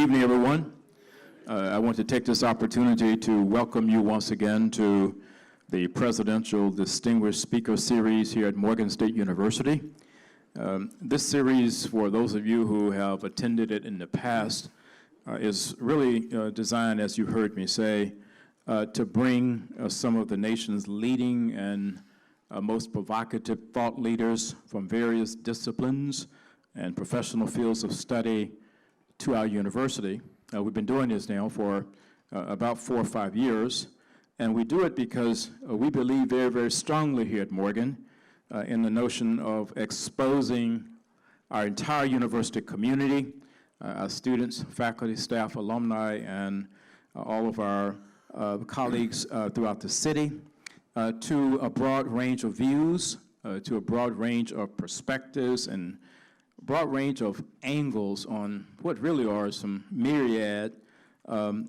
evening, everyone. I want to take this opportunity to welcome you once again to the Presidential Distinguished Speaker Series here at Morgan State University. This series, for those of you who have attended it in the past, is really designed, as you heard me say, to bring some of the nation's leading and most provocative thought leaders from various disciplines and professional fields of study to our university. We've been doing this now for about 4 or 5 years, and we do it because we believe very, very strongly here at Morgan in the notion of exposing our entire university community, our students, faculty, staff, alumni, and all of our colleagues throughout the city to a broad range of views, to a broad range of perspectives, and broad range of angles on what really are some myriad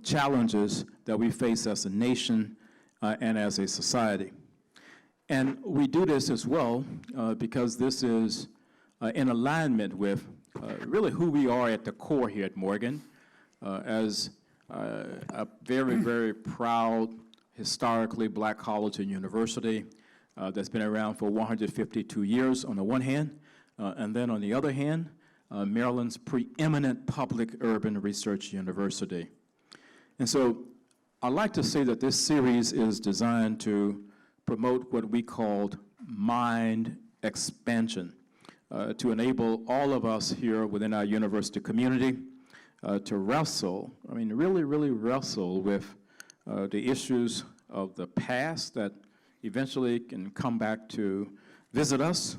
challenges that we face as a nation and as a society. And we do this as well because this is in alignment with really who we are at the core here at Morgan as a very, very proud, historically black college and university that's been around for 152 years on the one hand, and then on the other hand, Maryland's preeminent public urban research university. And so I'd like to say that this series is designed to promote what we called mind expansion, to enable all of us here within our university community to wrestle, really, really wrestle with the issues of the past that eventually can come back to visit us,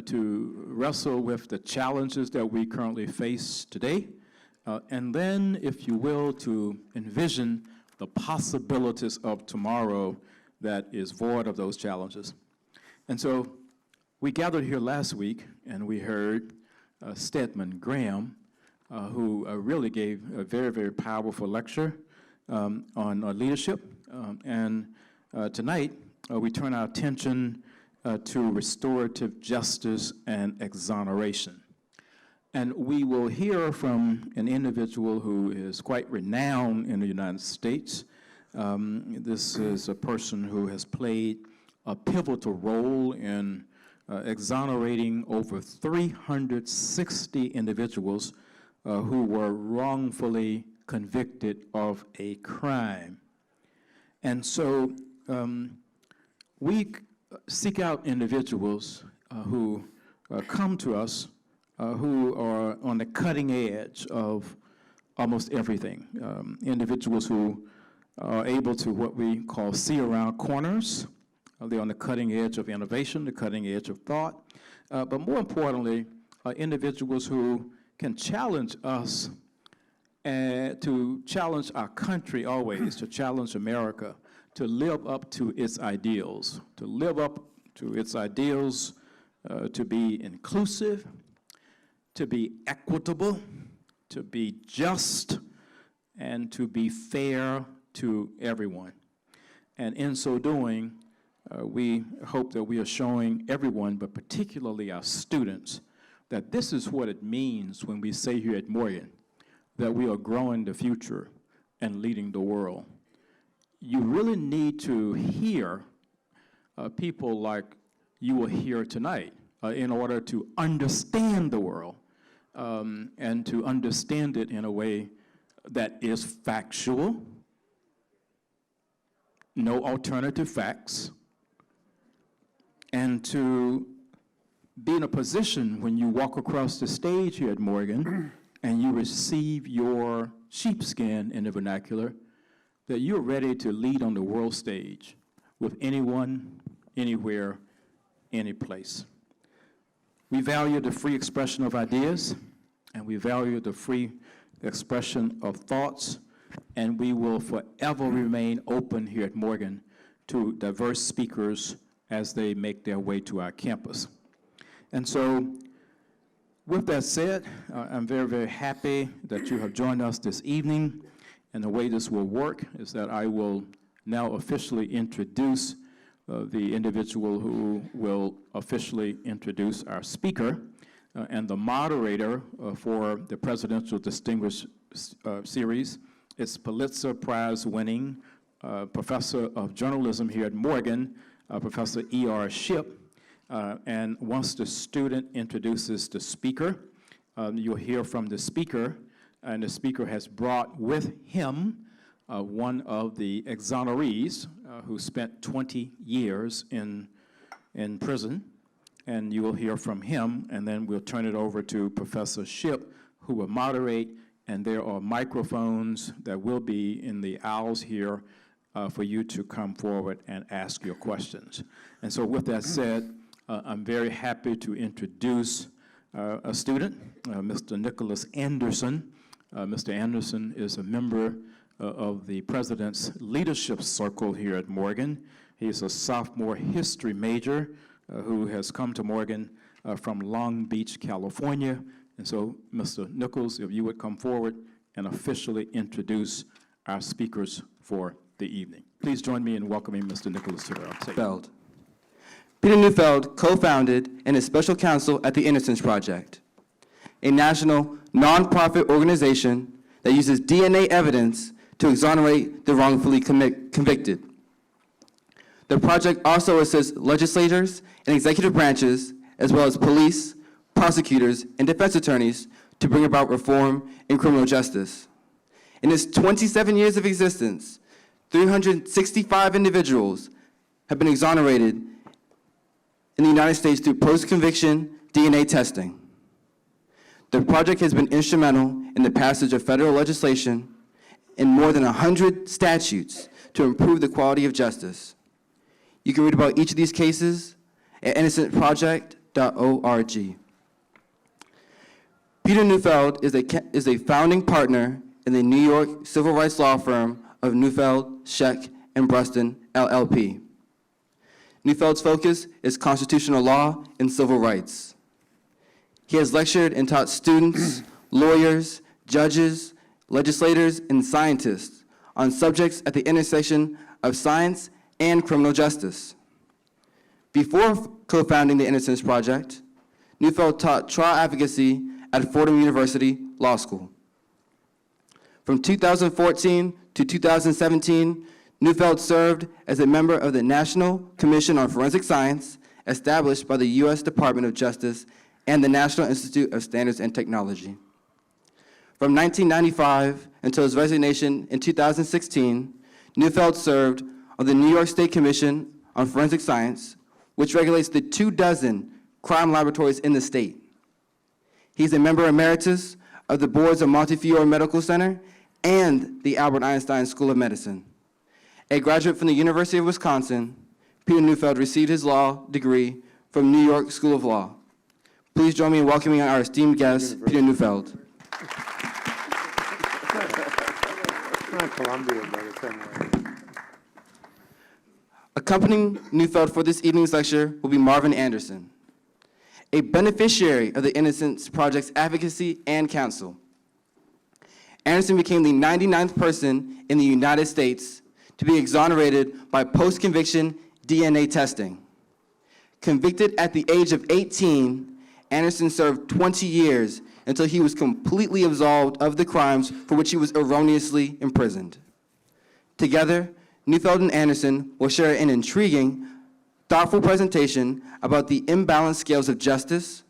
to wrestle with the challenges that we currently face today, and then, if you will, to envision the possibilities of tomorrow that is void of those challenges. And so we gathered here last week and we heard Stedman Graham, who really gave a very, very powerful lecture on leadership. And tonight we turn our attention to restorative justice and exoneration. And we will hear from an individual who is quite renowned in the United States. This is a person who has played a pivotal role in exonerating over 360 individuals who were wrongfully convicted of a crime. And so we seek out individuals who come to us who are on the cutting edge of almost everything. Individuals who are able to what we call see around corners. They're on the cutting edge of innovation, the cutting edge of thought. But more importantly, individuals who can challenge us and to challenge our country always, to challenge America, to live up to its ideals, to be inclusive, to be equitable, to be just, and to be fair to everyone. And in so doing, we hope that we are showing everyone, but particularly our students, that this is what it means when we say here at Morgan that we are growing the future and leading the world. You really need to hear people like you will hear tonight in order to understand the world and to understand it in a way that is factual, no alternative facts, and to be in a position when you walk across the stage here at Morgan and you receive your sheepskin in the vernacular, that you're ready to lead on the world stage with anyone, anywhere, any place. We value the free expression of ideas, and we value the free expression of thoughts, and we will forever remain open here at Morgan to diverse speakers as they make their way to our campus. And so, with that said, I'm very, very happy that you have joined us this evening. And the way this will work is that I will now officially introduce the individual who will officially introduce our speaker, and the moderator for the Presidential Distinguished series. It's Pulitzer Prize winning professor of journalism here at Morgan, Professor E.R. Shipp. And once the student introduces the speaker, you'll hear from the speaker, and the speaker has brought with him one of the exonerees who spent 20 years in prison, and you will hear from him, and then we'll turn it over to Professor Shipp, who will moderate, and there are microphones that will be in the aisles here for you to come forward and ask your questions. And so with that said, I'm very happy to introduce a student, Mr. Nicholas Anderson. Mr. Anderson is a member of the President's Leadership Circle here at Morgan. He's a sophomore history major who has come to Morgan from Long Beach, California. And so, Mr. Nichols, if you would come forward and officially introduce our speakers for the evening. Please join me in welcoming Mr. Nichols to our stage. Neufeld. Peter Neufeld co-founded and is special counsel at the Innocence Project, a national nonprofit organization that uses DNA evidence to exonerate the wrongfully convicted. The project also assists legislators and executive branches, as well as police, prosecutors, and defense attorneys to bring about reform in criminal justice. In its 27 years of existence, 365 individuals have been exonerated in the United States through post-conviction DNA testing. The project has been instrumental in the passage of federal legislation and more than 100 statutes to improve the quality of justice. You can read about each of these cases at innocentproject.org. Peter Neufeld is a founding partner in the New York civil rights law firm of Neufeld, Scheck, and Bruston, LLP. Neufeld's focus is constitutional law and civil rights. He has lectured and taught students, lawyers, judges, legislators, and scientists on subjects at the intersection of science and criminal justice. Before co-founding the Innocence Project, Neufeld taught trial advocacy at Fordham University Law School. From 2014 to 2017, Neufeld served as a member of the National Commission on Forensic Science, established by the U.S. Department of Justice and the National Institute of Standards and Technology. From 1995 until his resignation in 2016, Neufeld served on the New York State Commission on Forensic Science, which regulates the 24 crime laboratories in the state. He's a member emeritus of the boards of Montefiore Medical Center and the Albert Einstein School of Medicine. A graduate from the University of Wisconsin, Peter Neufeld received his law degree from New York School of Law. Please join me in welcoming our esteemed guest, Peter Neufeld. Accompanying Neufeld for this evening's lecture will be Marvin Anderson, a beneficiary of the Innocence Project's advocacy and counsel. Anderson became the 99th person in the United States to be exonerated by post-conviction DNA testing. Convicted at the age of 18, Anderson served 20 years until he was completely absolved of the crimes for which he was erroneously imprisoned. Together, Neufeld and Anderson will share an intriguing, thoughtful presentation about the imbalanced scales of justice,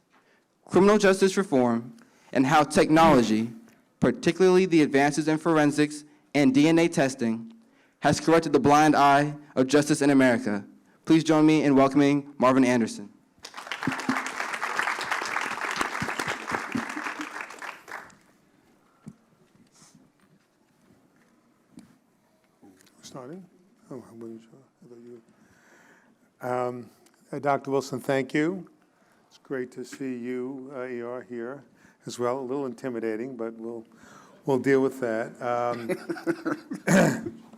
criminal justice reform, and how technology, particularly the advances in forensics and DNA testing, has corrected the blind eye of justice in America. Please join me in welcoming Marvin Anderson. Starting? Oh, I wasn't sure. I thought you. Dr. Wilson, thank you. It's great to see you, ER, here as well. A little intimidating, but we'll deal with that.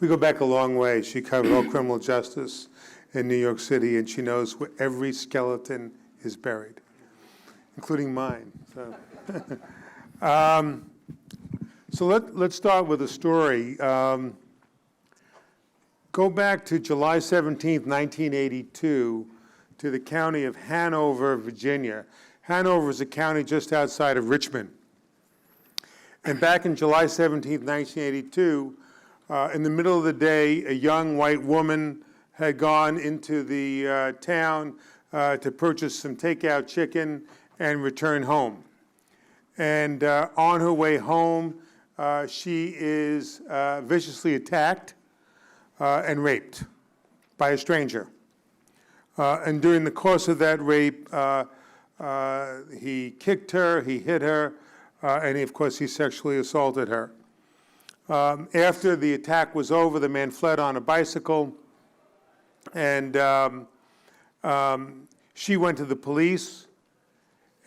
We go back a long way. She covered all criminal justice in New York City, and she knows where every skeleton is buried, including mine. So let's start with a story. Go back to July 17th, 1982, to the county of Hanover, Virginia. Hanover is a county just outside of Richmond. And back in July 17, 1982, in the middle of the day, a young white woman had gone into the town to purchase some takeout chicken and return home. And on her way home, she is viciously attacked and raped by a stranger. And during the course of that rape, he kicked her, he hit her, and of course he sexually assaulted her. After the attack was over, the man fled on a bicycle, and she went to the police,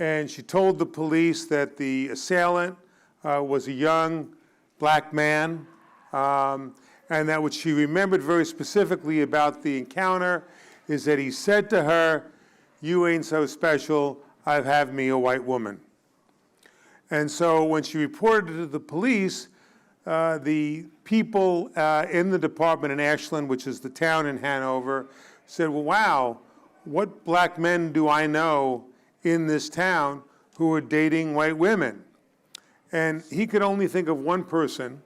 and she told the police that the assailant was a young black man, and that what she remembered very specifically about the encounter is that he said to her, "You ain't so special, I've had me a white woman." And so when she reported to the police, the people in the department in Ashland, which is the town in Hanover, said, "Well, wow, what black men do I know in this town who are dating white women?" And he could only think of one person,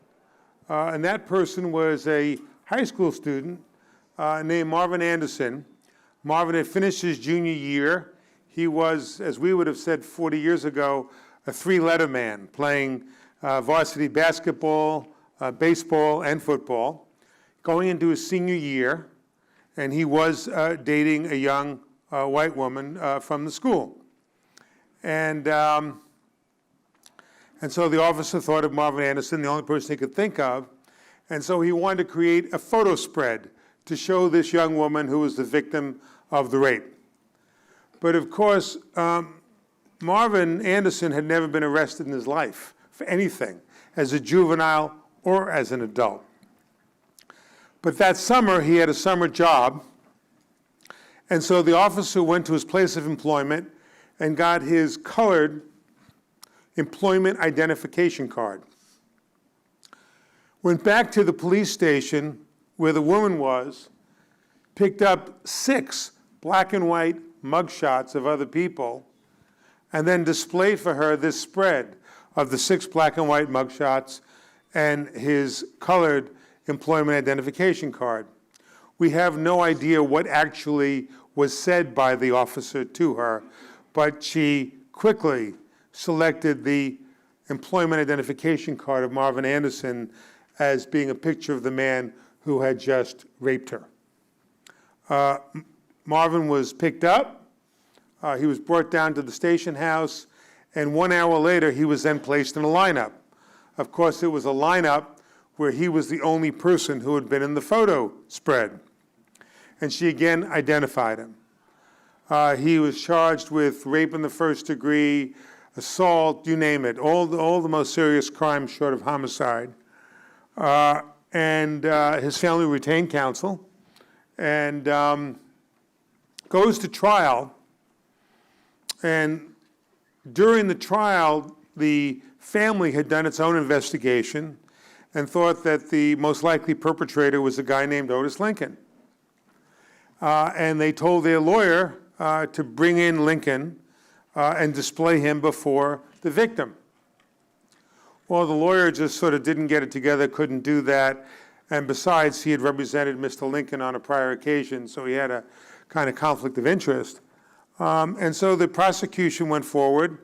and that person was a high school student named Marvin Anderson. Marvin had finished his junior year. He was, as we would have said 40 years ago, a three-letter man, playing varsity basketball, baseball, and football, going into his senior year, and he was dating a young white woman from the school. And so the officer thought of Marvin Anderson, the only person he could think of, and so he wanted to create a photo spread to show this young woman who was the victim of the rape. But of course, Marvin Anderson had never been arrested in his life for anything, as a juvenile or as an adult. But that summer, he had a summer job, and so the officer went to his place of employment and got his colored employment identification card. Went back to the police station where the woman was, picked up 6 black and white mugshots of other people, and then displayed for her this spread of the 6 black and white mugshots and his colored employment identification card. We have no idea what actually was said by the officer to her, but she quickly selected the employment identification card of Marvin Anderson as being a picture of the man who had just raped her. Marvin was picked up. He was brought down to the station house, and 1 hour later, he was then placed in a lineup. Of course, it was a lineup where he was the only person who had been in the photo spread. And she again identified him. He was charged with rape in the first degree, assault, you name it, all the most serious crimes short of homicide. And his family retained counsel and goes to trial. And during the trial, the family had done its own investigation and thought that the most likely perpetrator was a guy named Otis Lincoln. And they told their lawyer to bring in Lincoln and display him before the victim. Well, the lawyer just sort of didn't get it together, couldn't do that, and besides, he had represented Mr. Lincoln on a prior occasion, so he had a kind of conflict of interest. And so the prosecution went forward.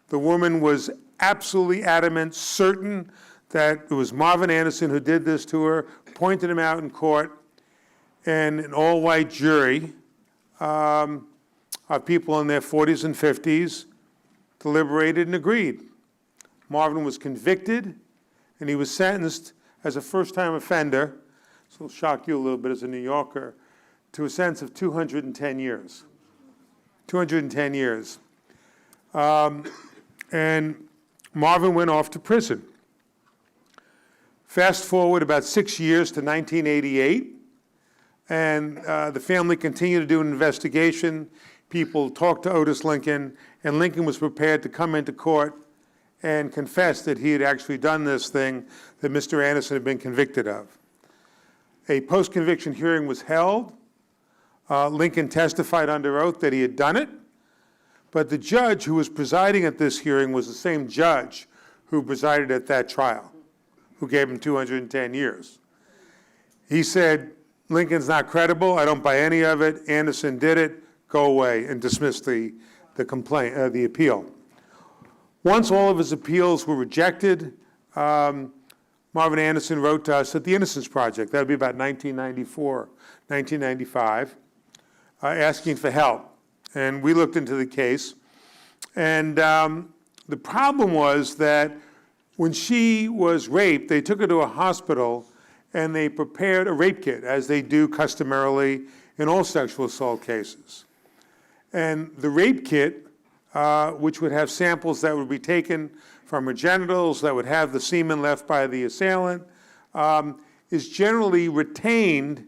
The woman was absolutely adamant, certain that it was Marvin Anderson who did this to her, pointed him out in court, and an all-white jury of people in their 40s and 50s deliberated and agreed. Marvin was convicted, and he was sentenced as a first-time offender, this will shock you a little bit as a New Yorker, to a sentence of 210 years. 210 years. And Marvin went off to prison. Fast forward about 6 years to 1988, and the family continued to do an investigation. People talked to Otis Lincoln, and Lincoln was prepared to come into court and confess that he had actually done this thing that Mr. Anderson had been convicted of. A post-conviction hearing was held. Lincoln testified under oath that he had done it, but the judge who was presiding at this hearing was the same judge who presided at that trial, who gave him 210 years. He said, Lincoln's not credible, I don't buy any of it, Anderson did it, go away, and dismissed the appeal. Once all of his appeals were rejected, Marvin Anderson wrote to us at the Innocence Project, that would be about 1994, 1995, asking for help. And we looked into the case. And the problem was that when she was raped, they took her to a hospital and they prepared a rape kit, as they do customarily in all sexual assault cases. And the rape kit, which would have samples that would be taken from her genitals, that would have the semen left by the assailant, is generally retained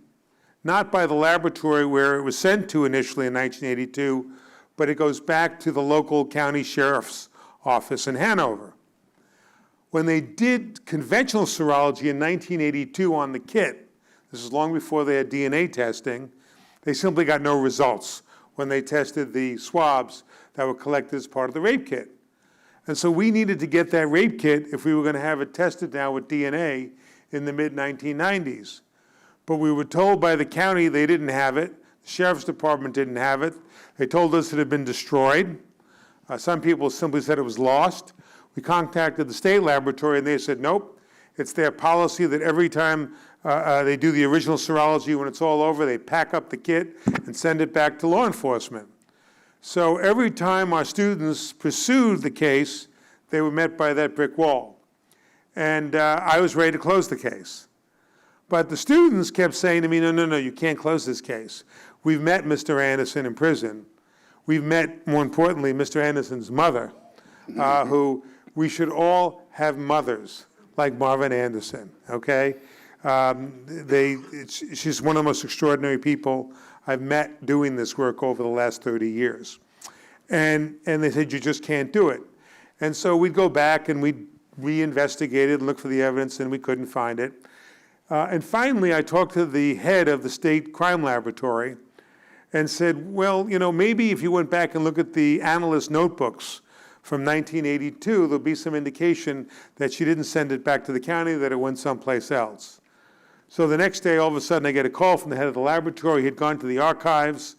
not by the laboratory where it was sent to initially in 1982, but it goes back to the local county sheriff's office in Hanover. When they did conventional serology in 1982 on the kit, this is long before they had DNA testing, they simply got no results when they tested the swabs that were collected as part of the rape kit. And so we needed to get that rape kit if we were going to have it tested now with DNA in the mid-1990s. But we were told by the county they didn't have it. The sheriff's department didn't have it. They told us it had been destroyed. Some people simply said it was lost. We contacted the state laboratory and they said, nope, it's their policy that every time they do the original serology, when it's all over, they pack up the kit and send it back to law enforcement. So every time our students pursued the case, they were met by that brick wall. And I was ready to close the case. But the students kept saying to me, no, you can't close this case. We've met Mr. Anderson in prison. We've met, more importantly, Mr. Anderson's mother, who we should all have mothers like Marvin Anderson, okay? She's one of the most extraordinary people I've met doing this work over the last 30 years. And they said, you just can't do it. And so we'd go back and we'd reinvestigate it, look for the evidence, and we couldn't find it. And finally, I talked to the head of the state crime laboratory and said, well, maybe if you went back and look at the analyst notebooks from 1982, there'll be some indication that she didn't send it back to the county, that it went someplace else. So the next day, all of a sudden, I get a call from the head of the laboratory. He had gone to the archives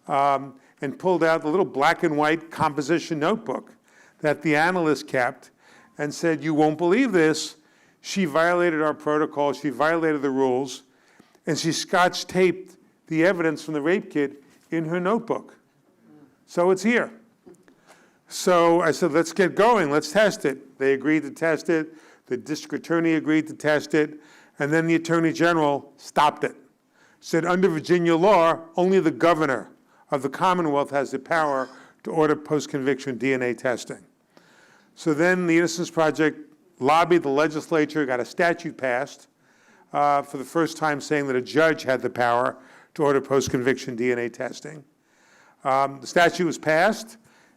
and pulled out the little black and white composition notebook that the analyst kept and said, you won't believe this. She violated our protocol. She violated the rules. And she scotch taped the evidence from the rape kit in her notebook. So it's here. So I said, let's get going. Let's test it. They agreed to test it. The district attorney agreed to test it. And then the attorney general stopped it. Said, under Virginia law, only the governor of the Commonwealth has the power to order post-conviction DNA testing. So then the Innocence Project lobbied the legislature, got a statute passed for the first time saying that a judge had the power to order post-conviction DNA testing. The statute was passed,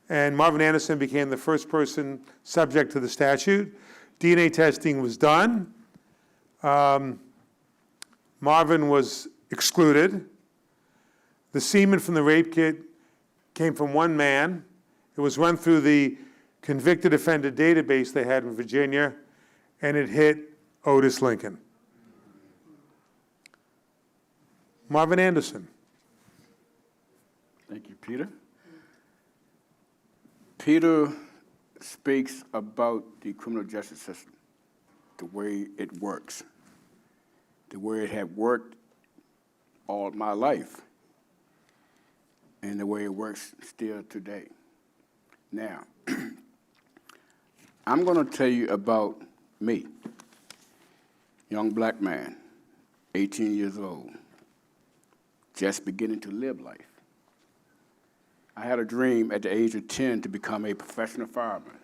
and Marvin Anderson became the first person subject to the statute. DNA testing was done. Marvin was excluded. The semen from the rape kit came from one man. It was run through the convicted offender database they had in Virginia, and it hit Otis Lincoln. Marvin Anderson. Thank you, Peter. Peter speaks about the criminal justice system, the way it works, the way it had worked all my life, and the way it works still today. Now, I'm going to tell you about me, young black man, 18 years old, just beginning to live life. I had a dream at the age of 10 to become a professional fireman.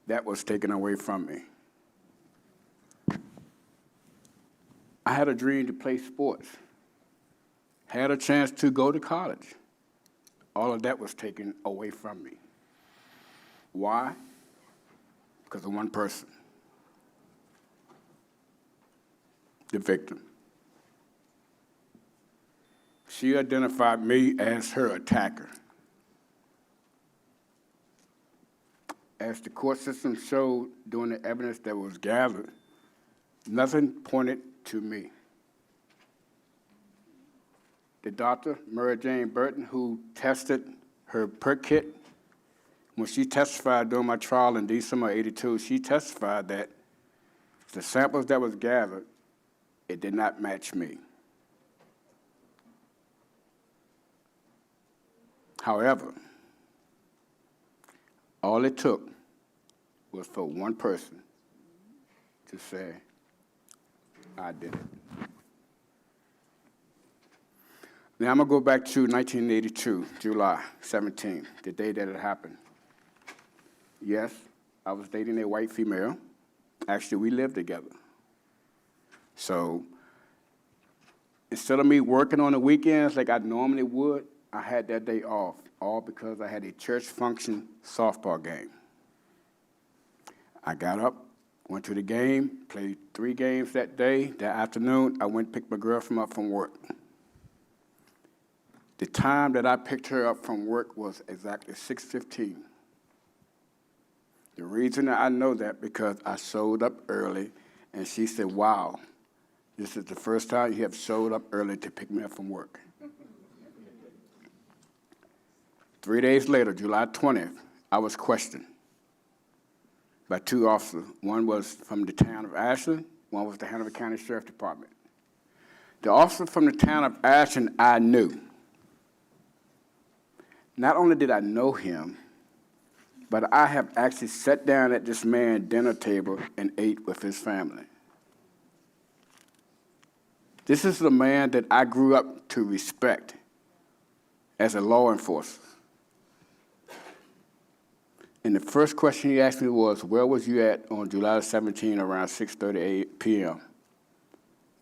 That was taken away from me. I had a dream to play sports, had a chance to go to college. All of that was taken away from me. Why? Because of one person, the victim. She identified me as her attacker. as the court system showed during the evidence that was gathered, nothing pointed to me. The doctor, Mary Jane Burton, who tested her PERT kit, when she testified during my trial in December '82, she testified that the samples that was gathered, it did not match me. However, all it took was for one person to say, I did it. Now I'm gonna go back to 1982, July 17th, the day that it happened. Yes, I was dating a white female. Actually, we lived together. So instead of me working on the weekends like I normally would, I had that day off, all because I had a church function softball game. I got up, went to the game, played 3 games that day. That afternoon, I went and picked my girlfriend up from work. The time that I picked her up from work was exactly 6:15. The reason that I know that because I showed up early, and she said, wow, this is the first time you have showed up early to pick me up from work. 3 days later, July 20th, I was questioned by 2 officers. One was from the town of Ashland, one was the Hanover County Sheriff Department. The officer from the town of Ashland I knew. Not only did I know him, but I have actually sat down at this man's dinner table and ate with his family. This is the man that I grew up to respect as a law enforcer. And the first question he asked me was, where was you at on July 17 around 6:30 p.m.?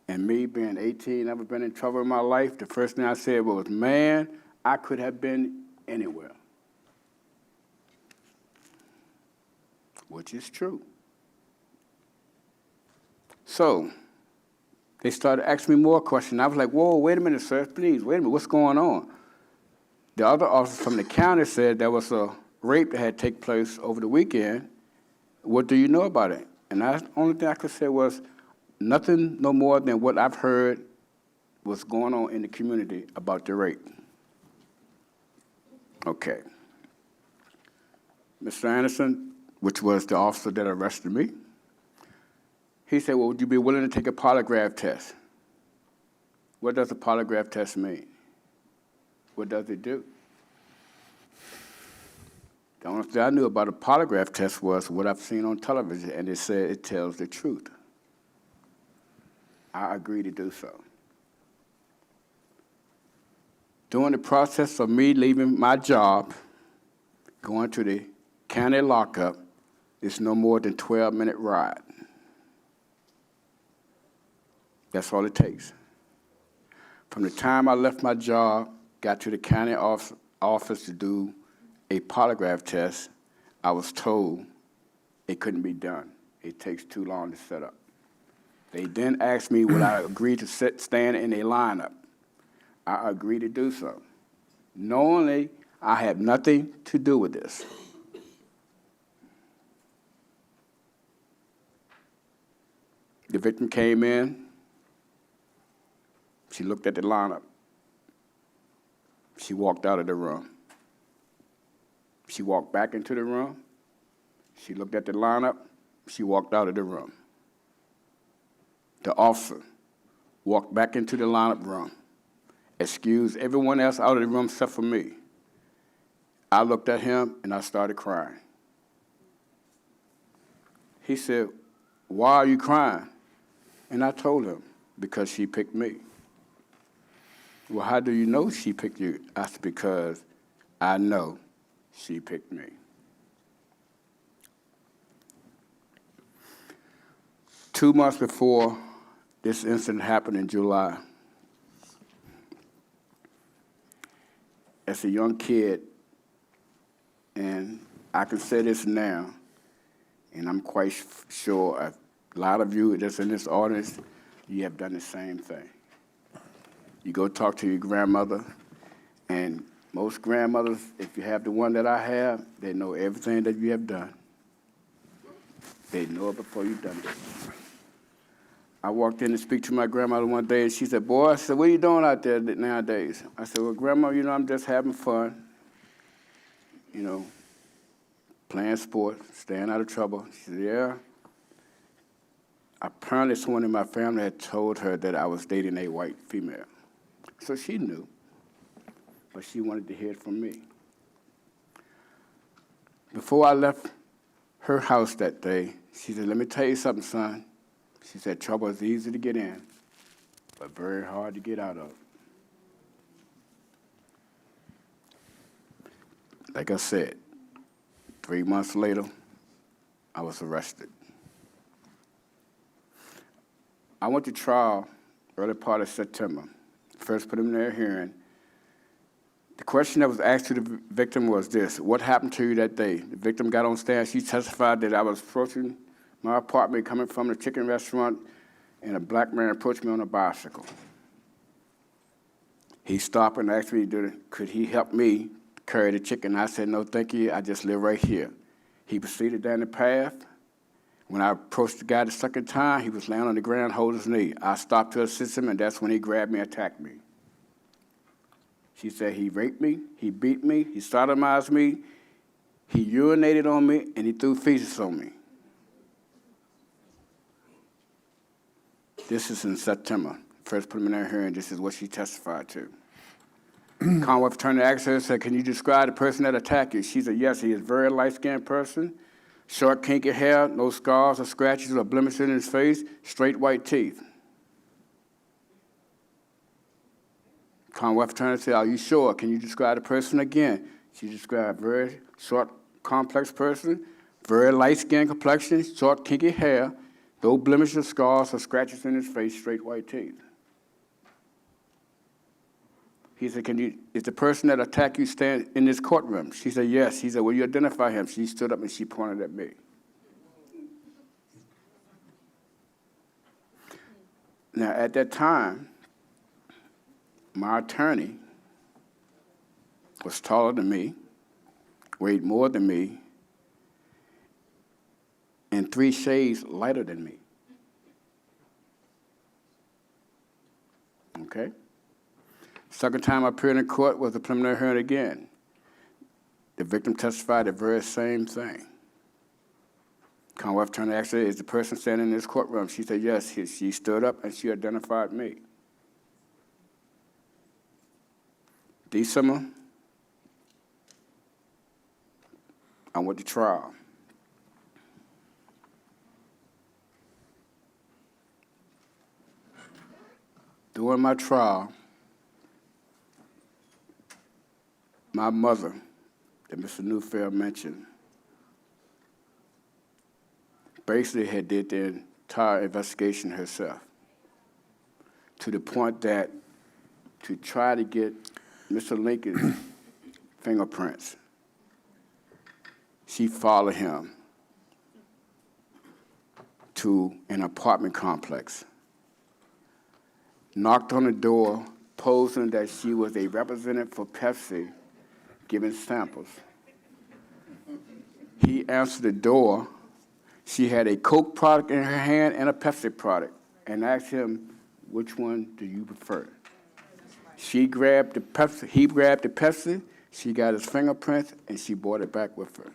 And me being 18, never been in trouble in my life, the first thing I said was, man, I could have been anywhere. Which is true. So they started asking me more questions. I was like, whoa, wait a minute, sir, please, wait a minute, what's going on? The other officer from the county said there was a rape that had taken place over the weekend. What do you know about it? And the only thing I could say was nothing no more than what I've heard was going on in the community about the rape. Okay. Mr. Anderson, which was the officer that arrested me, he said, well, would you be willing to take a polygraph test? What does a polygraph test mean? What does it do? The only thing I knew about a polygraph test was what I've seen on television, and it said it tells the truth. I agreed to do so. During the process of me leaving my job, going to the county lockup, it's no more than a 12-minute ride. That's all it takes. From the time I left my job, got to the county office to do a polygraph test, I was told it couldn't be done. It takes too long to set up. They then asked me would I agree to stand in a lineup. I agreed to do so. Knowingly, I had nothing to do with this. The victim came in. She looked at the lineup. She walked out of the room. She walked back into the room. She looked at the lineup. She walked out of the room. The officer walked back into the lineup room, excused everyone else out of the room except for me. I looked at him and I started crying. He said, why are you crying? And I told him, because she picked me. Well, how do you know she picked you? I said, because I know she picked me. Two months before this incident happened in July, as a young kid, and I can say this now, and I'm quite sure a lot of you that's in this audience, you have done the same thing. You go talk to your grandmother, and most grandmothers, if you have the one that I have, they know everything that you have done. They know it before you done it. I walked in to speak to my grandmother one day, and she said, boy, I said, what are you doing out there nowadays? I said, well, Grandma, you know, I'm just having fun, you know, playing sports, staying out of trouble. She said, yeah. Apparently someone in my family had told her that I was dating a white female. So she knew, but she wanted to hear it from me. Before I left her house that day, she said, let me tell you something, son. She said, trouble is easy to get in, but very hard to get out of. Like I said, 3 months later, I was arrested. I went to trial early part of September. First preliminary hearing. The question that was asked to the victim was this: what happened to you that day? The victim got on stand. She testified that I was approaching my apartment coming from the chicken restaurant, and a black man approached me on a bicycle. He stopped and asked me, could he help me carry the chicken? I said, no, thank you. I just live right here. He proceeded down the path. When I approached the guy the second time, he was laying on the ground holding his knee. I stopped to assist him, and that's when he grabbed me and attacked me. She said he raped me, he beat me, he sodomized me, he urinated on me, and he threw feces on me. This is in September, first preliminary hearing. This is what she testified to. Commonwealth attorney asked her, said, can you describe the person that attacked you? She said, yes, he is a very light-skinned person, short, kinky hair, no scars or scratches or blemishes in his face, straight white teeth. Commonwealth attorney said, are you sure? Can you describe the person again? She described very short, complex person, very light-skinned complexion, short, kinky hair, no blemishes, scars, or scratches in his face, straight white teeth. He said, is the person that attacked you stand in this courtroom? She said, yes. He said, will you identify him? She stood up and she pointed at me. Now, at that time, my attorney was taller than me, weighed more than me, and 3 shades lighter than me. Okay? Second time I appeared in court was the preliminary hearing again. The victim testified the very same thing. Commonwealth attorney asked her, is the person standing in this courtroom? She said, yes. She stood up and she identified me. December, I went to trial. During my trial, my mother, that Mr. Neufeld mentioned, basically had did the entire investigation herself, to the point that to try to get Mr. Lincoln's fingerprints, she followed him to an apartment complex, knocked on the door, posing that she was a representative for Pepsi, giving samples. He answered the door. She had a Coke product in her hand and a Pepsi product, and asked him, which one do you prefer? She grabbed the Pepsi, he grabbed the Pepsi, she got his fingerprints, and she brought it back with her.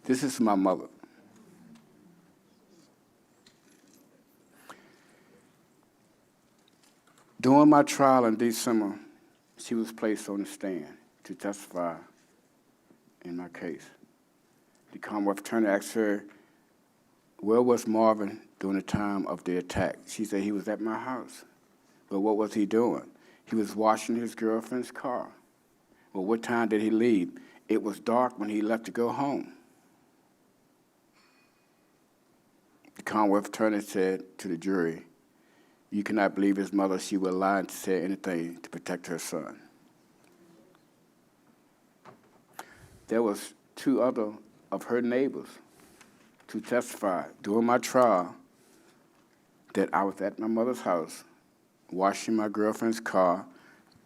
This is my mother. During my trial in December, she was placed on the stand to testify in my case. The Commonwealth attorney asked her, where was Marvin during the time of the attack? She said, he was at my house. But what was he doing? He was washing his girlfriend's car. Well, what time did he leave? It was dark when he left to go home. The Commonwealth attorney said to the jury, you cannot believe his mother. She would lie and say anything to protect her son. There was 2 other of her neighbors to testify during my trial that I was at my mother's house, washing my girlfriend's car,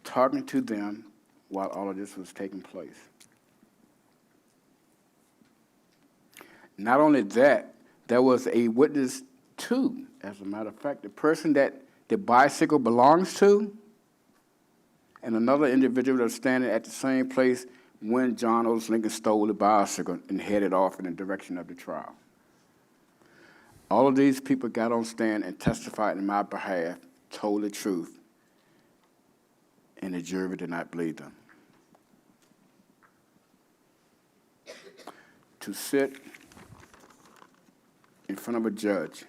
talking to them while all of this was taking place. Not only that, there was a witness too. As a matter of fact, the person that the bicycle belongs to and another individual that was standing at the same place when John Otis Lincoln stole the bicycle and headed off in the direction of the trial. All of these people got on stand and testified in my behalf, told the truth, and the jury did not believe them. To sit in front of a judge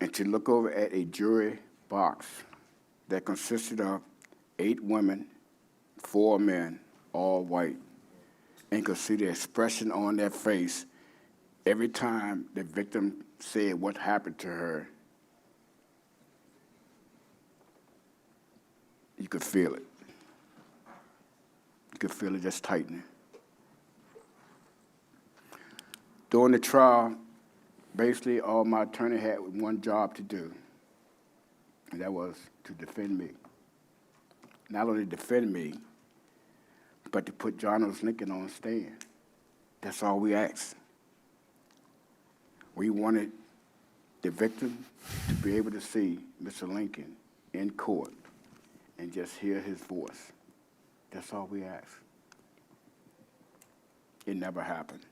and to look over at a jury box that consisted of 8 women, 4 men, all white, and could see the expression on their face every time the victim said what happened to her, you could feel it. You could feel it just tightening. During the trial, basically all my attorney had one job to do, and that was to defend me. Not only defend me, but to put John Otis Lincoln on stand. That's all we asked. We wanted the victim to be able to see Mr. Lincoln in court and just hear his voice. That's all we asked. It never happened.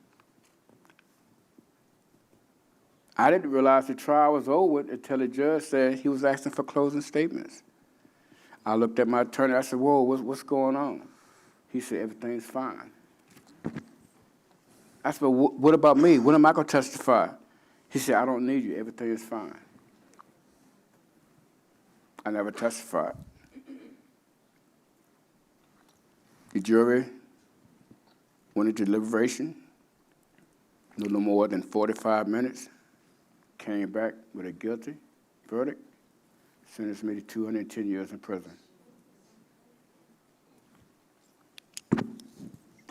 I didn't realize the trial was over until the judge said he was asking for closing statements. I looked at my attorney. I said, whoa, what's going on? He said, everything's fine. I said, well, what about me? When am I going to testify? He said, I don't need you. Everything is fine. I never testified. The jury went into deliberation, no more than 45 minutes, came back with a guilty verdict, sentenced me to 210 years in prison.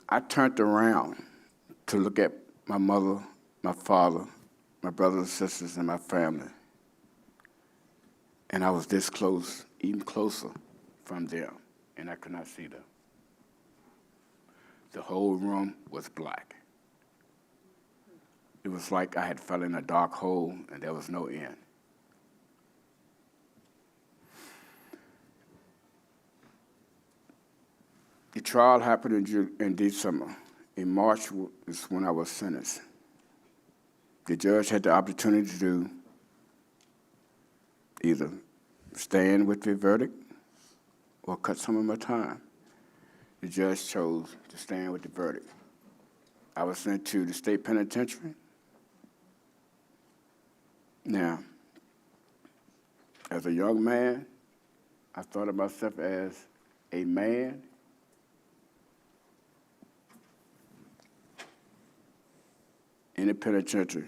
I turned around to look at my mother, my father, my brothers and sisters, and my family. And I was this close, even closer from them, and I could not see them. The whole room was black. It was like I had fell in a dark hole and there was no end. The trial happened in December. In March is when I was sentenced. The judge had the opportunity to either stand with the verdict or cut some of my time. The judge chose to stand with the verdict. I was sent to the state penitentiary. Now, as a young man, I thought of myself as a man in the penitentiary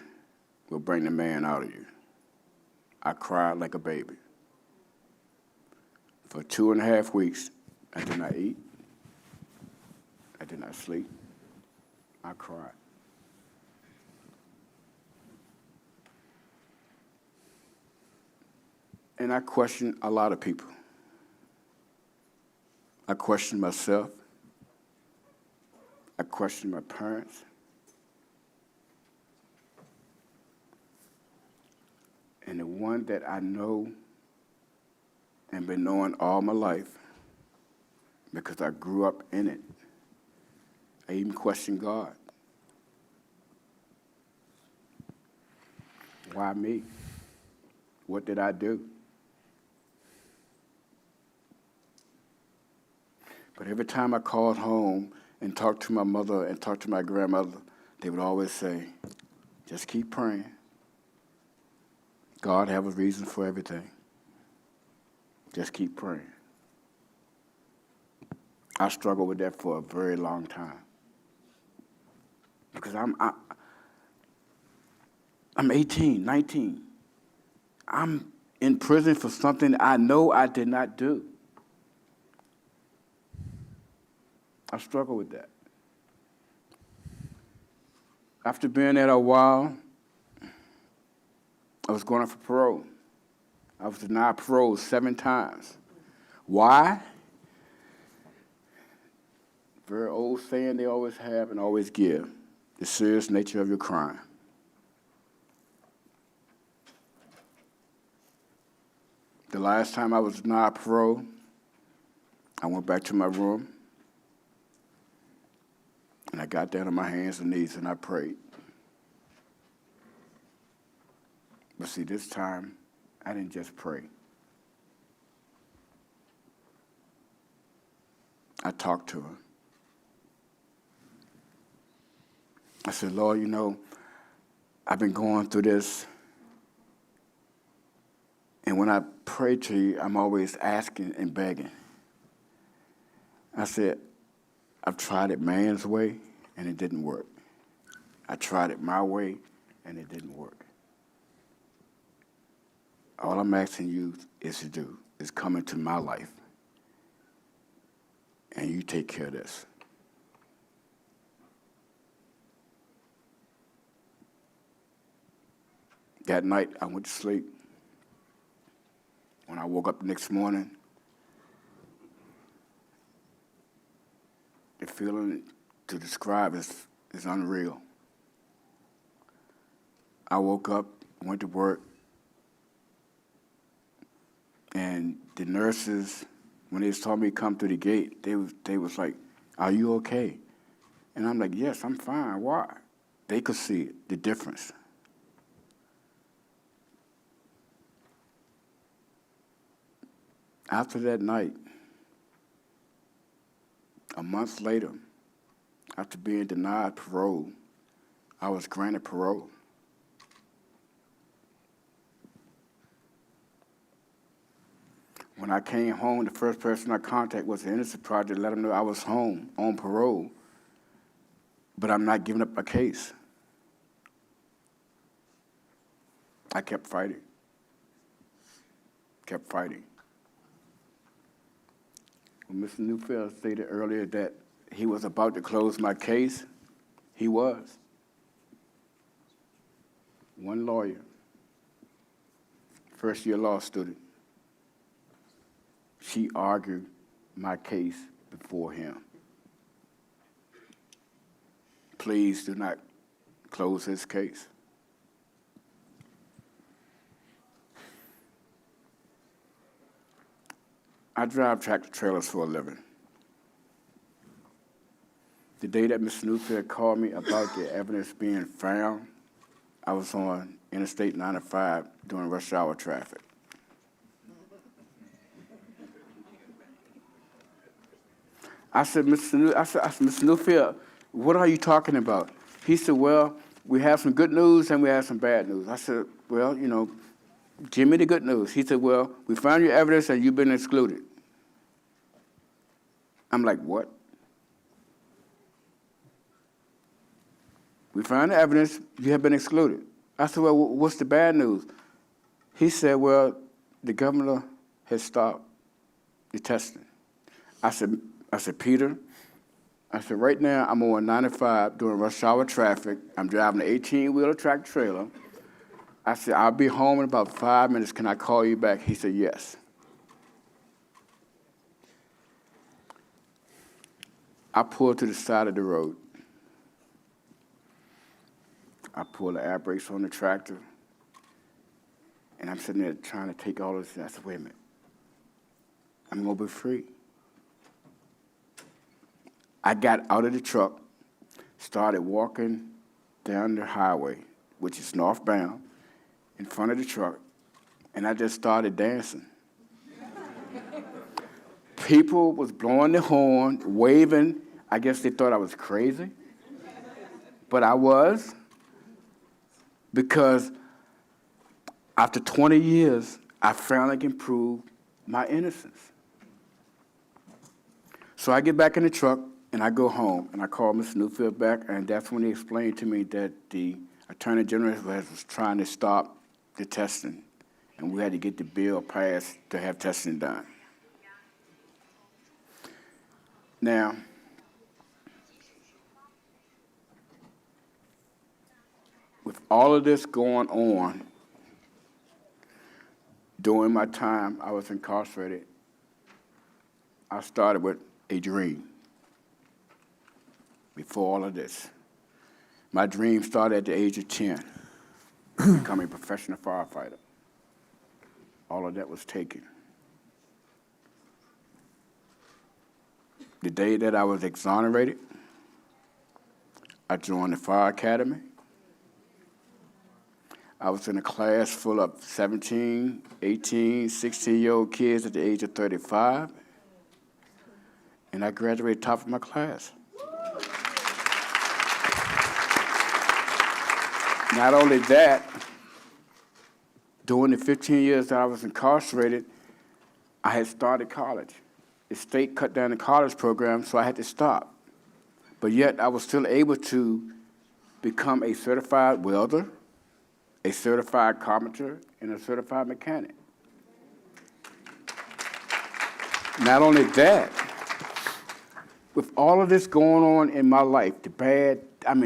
will bring the man out of you. I cried like a baby. For 2.5 weeks, I did not eat. I did not sleep. I cried. And I questioned a lot of people. I questioned myself. I questioned my parents. And the one that I know and been knowing all my life, because I grew up in it, I even questioned God. Why me? What did I do? But every time I called home and talked to my mother and talked to my grandmother, they would always say, just keep praying. God have a reason for everything. Just keep praying. I struggled with that for a very long time. Because I'm 18, 19. I'm in prison for something I know I did not do. I struggle with that. After being there a while, I was going up for parole. I was denied parole 7 times. Why? very old saying they always have and always give, the serious nature of your crime. The last time I was denied parole, I went back to my room, and I got down on my hands and knees and I prayed. But see, this time, I didn't just pray. I talked to her. I said, Lord, you know, I've been going through this, and when I pray to you, I'm always asking and begging. I said, I've tried it man's way, and it didn't work. I tried it my way, and it didn't work. All I'm asking you is come into my life, and you take care of this. That night, I went to sleep. When I woke up the next morning, the feeling to describe is unreal. I woke up, went to work, and the nurses, when they saw me come through the gate, they was like, "Are you okay?" And I'm like, "Yes, I'm fine. Why?" They could see it, the difference. After that night, a month later, after being denied parole, I was granted parole. When I came home, the first person I contacted was the Innocence Project, let them know I was home on parole, but I'm not giving up a case. I kept fighting. When Mr. Neufeld stated earlier that he was about to close my case, he was. One lawyer, first-year law student, she argued my case before him. Please do not close his case. I drive tractor trailers for a living. The day that Mr. Neufeld called me about the evidence being found, I was on Interstate 95 during rush hour traffic. I said, Mr. Neufeld, what are you talking about? He said, well, we have some good news and we have some bad news. I said, well, you know, give me the good news. He said, well, we found your evidence and you've been excluded. I'm like, what? We found the evidence, you have been excluded. I said, well, what's the bad news? He said, well, the governor has stopped the testing. I said, Peter, right now I'm on 95 during rush hour traffic. I'm driving an 18-wheeler tractor trailer. I said, I'll be home in about 5 minutes. Can I call you back? He said, yes. I pulled to the side of the road. I pulled the air brakes on the tractor, and I'm sitting there trying to take all this. I said, wait a minute. I'm going to be free. I got out of the truck, started walking down the highway, which is northbound, in front of the truck, and I just started dancing. People was blowing the horn, waving. I guess they thought I was crazy, but I was, because after 20 years, I finally can prove my innocence. So I get back in the truck, and I go home, and I call Mr. Neufeld back, and that's when he explained to me that the Attorney General was trying to stop the testing, and we had to get the bill passed to have testing done. Now, with all of this going on, during my time I was incarcerated, I started with a dream. before all of this. My dream started at the age of 10, becoming a professional firefighter. All of that was taken. The day that I was exonerated, I joined the fire academy. I was in a class full of 17, 18, 16-year-old kids at the age of 35, and I graduated top of my class. Not only that, during the 15 years that I was incarcerated, I had started college. The state cut down the college program, so I had to stop. But yet, I was still able to become a certified welder, a certified carpenter, and a certified mechanic. Not only that, with all of this going on in my life, the bad and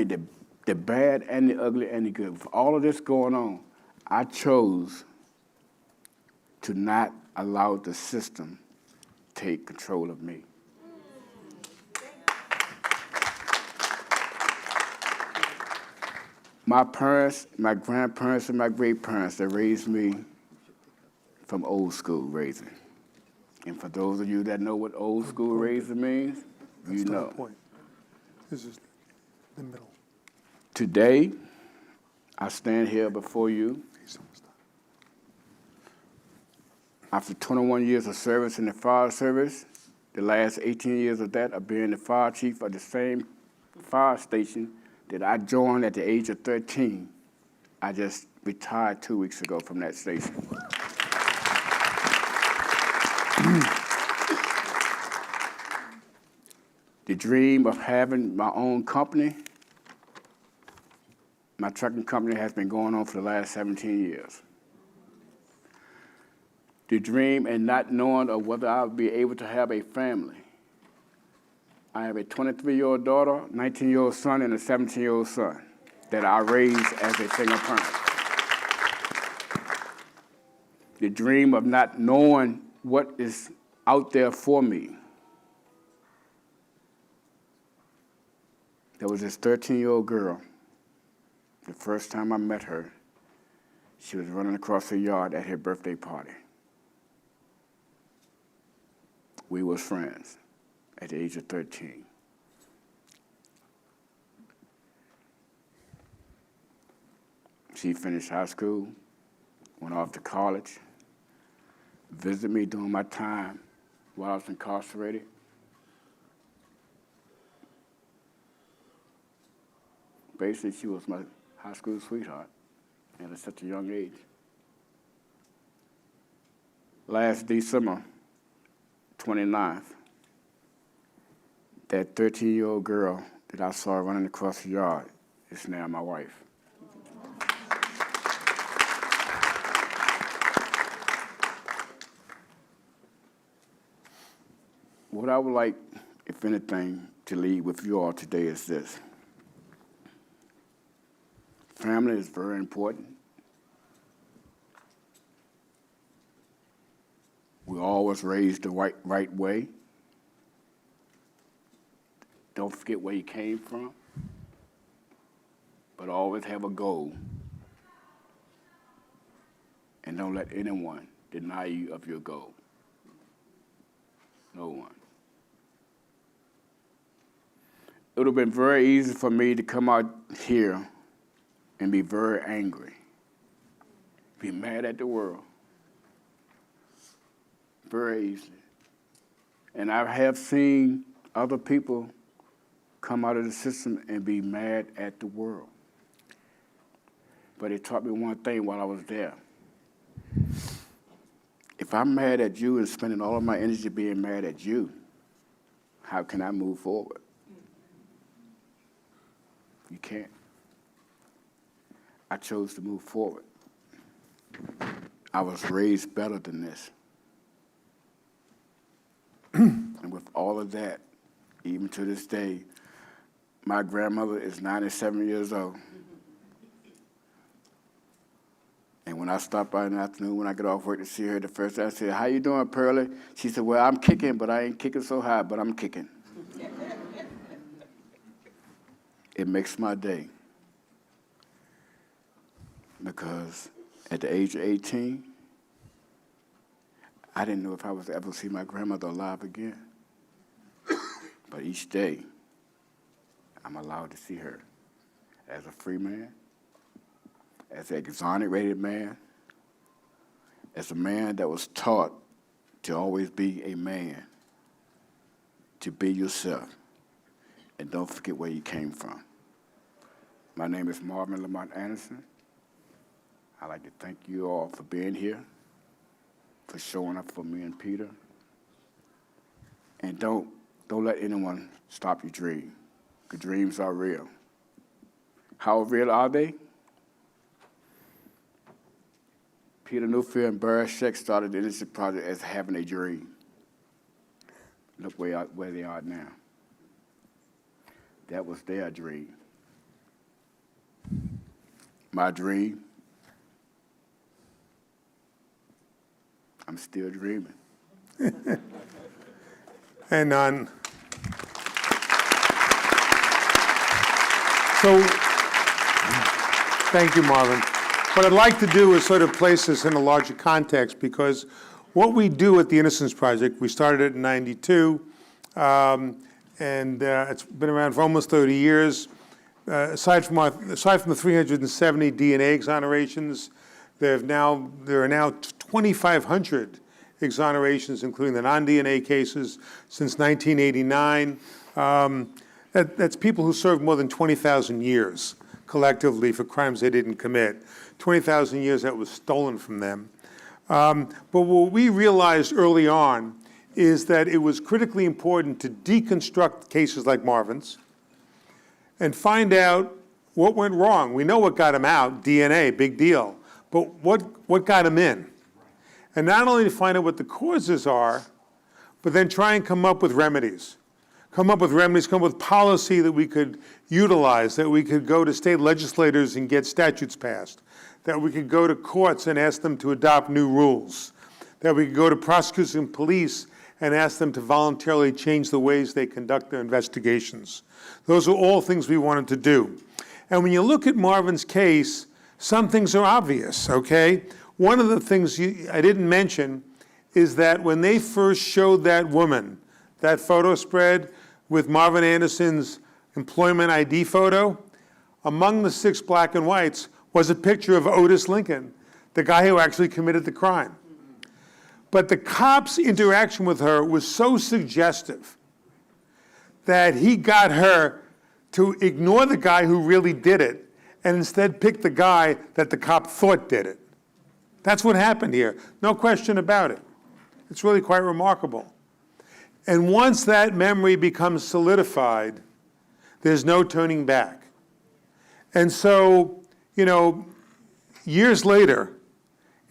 the ugly and the good, with all of this going on, I chose to not allow the system to take control of me. My parents, my grandparents, and my great-parents, they raised me from old school raising. And for those of you that know what old school raising means, you That's not know. the point. This is the middle. Today, I stand here before you after 21 years of service in the fire service, the last 18 years of that of being the fire chief of the same fire station that I joined at the age of 13. I just retired 2 weeks ago from that station. The dream of having my own company, my trucking company, has been going on for the last 17 years. The dream and not knowing of whether I'll be able to have a family. I have a 23-year-old daughter, 19-year-old son, and a 17-year-old son that I raised as a single parent. The dream of not knowing what is out there for me. There was this 13-year-old girl. The first time I met her, she was running across the yard at her birthday party. We was friends at the age of 13. She finished high school, went off to college, visited me during my time while I was incarcerated. Basically, she was my high school sweetheart at such a young age. Last December 29th, that 13-year-old girl that I saw running across the yard is now my wife. What I would like, if anything, to leave with you all today is this. Family is very important. We always raised the right way. Don't forget where you came from, but always have a goal. And don't let anyone deny you of your goal. No one. It would have been very easy for me to come out here and be very angry, be mad at the world, very easily. And I have seen other people come out of the system and be mad at the world. But it taught me one thing while I was there. If I'm mad at you and spending all of my energy being mad at you, how can I move forward? You can't. I chose to move forward. I was raised better than this. And with all of that, even to this day, my grandmother is 97 years old. And when I stop by in the afternoon, when I get off work to see her, the first day I said, "How you doing, Pearlie?" She said, "Well, I'm kicking, but I ain't kicking so high, but I'm kicking." it makes my day because at the age of 18, I didn't know if I was ever see my grandmother alive again. But each day, I'm allowed to see her as a free man, as an exonerated man, as a man that was taught to always be a man, to be yourself, and don't forget where you came from. My name is Marvin Lamont Anderson. I'd like to thank you all for being here, for showing up for me and Peter. And don't let anyone stop your dream. The dreams are real. How real are they? Peter Neufeld and Barry Scheck started the Innocence Project as having a dream. Look where they are now. That was their dream. My dream, I'm still dreaming. And so, thank you, Marvin. What I'd like to do is sort of place this in a larger context, because what we do at the Innocence Project, we started it in '92, and it's been around for almost 30 years. Aside from the 370 DNA exonerations, there are now 2,500 exonerations, including the non-DNA cases, since 1989. That's people who served more than 20,000 years collectively for crimes they didn't commit. 20,000 years that was stolen from them. But what we realized early on is that it was critically important to deconstruct cases like Marvin's and find out what went wrong. We know what got him out, DNA, big deal. But what got him in? And not only to find out what the causes are, but then try and come up with remedies. Come up with policy that we could utilize, that we could go to state legislators and get statutes passed, that we could go to courts and ask them to adopt new rules, that we could go to prosecutors and police and ask them to voluntarily change the ways they conduct their investigations. Those are all things we wanted to do. And when you look at Marvin's case, some things are obvious, okay? One of the things I didn't mention is that when they first showed that woman, that photo spread with Marvin Anderson's employment ID photo, among the 6 black and whites was a picture of Otis Lincoln, the guy who actually committed the crime. But the cop's interaction with her was so suggestive that he got her to ignore the guy who really did it and instead pick the guy that the cop thought did it. That's what happened here. No question about it. It's really quite remarkable. And once that memory becomes solidified, there's no turning back. And so, years later,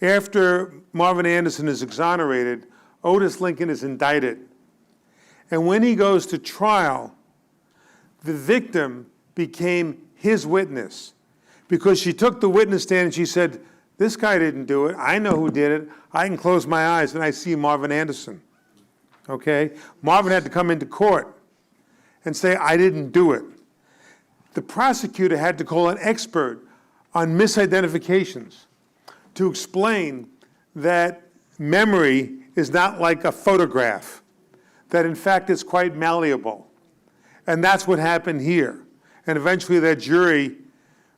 after Marvin Anderson is exonerated, Otis Lincoln is indicted. And when he goes to trial, the victim became his witness because she took the witness stand and she said, this guy didn't do it. I know who did it. I can close my eyes and I see Marvin Anderson. Okay? Marvin had to come into court and say, I didn't do it. The prosecutor had to call an expert on misidentifications to explain that memory is not like a photograph, that in fact it's quite malleable. And that's what happened here. And eventually that jury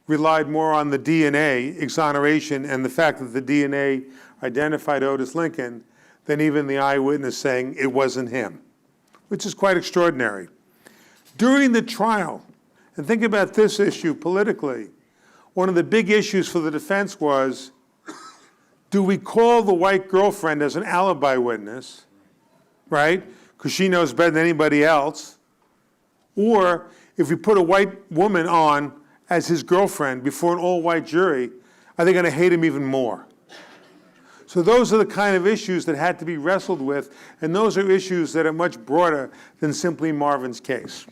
relied more on the DNA exoneration and the fact that the DNA identified Otis Lincoln than even the eyewitness saying it wasn't him, which is quite extraordinary. During the trial, and think about this issue politically, one of the big issues for the defense was, do we call the white girlfriend as an alibi witness, right? Because she knows better than anybody else. Or if we put a white woman on as his girlfriend before an all-white jury, are they going to hate him even more? So those are the kind of issues that had to be wrestled with, and those are issues that are much broader than simply Marvin's case.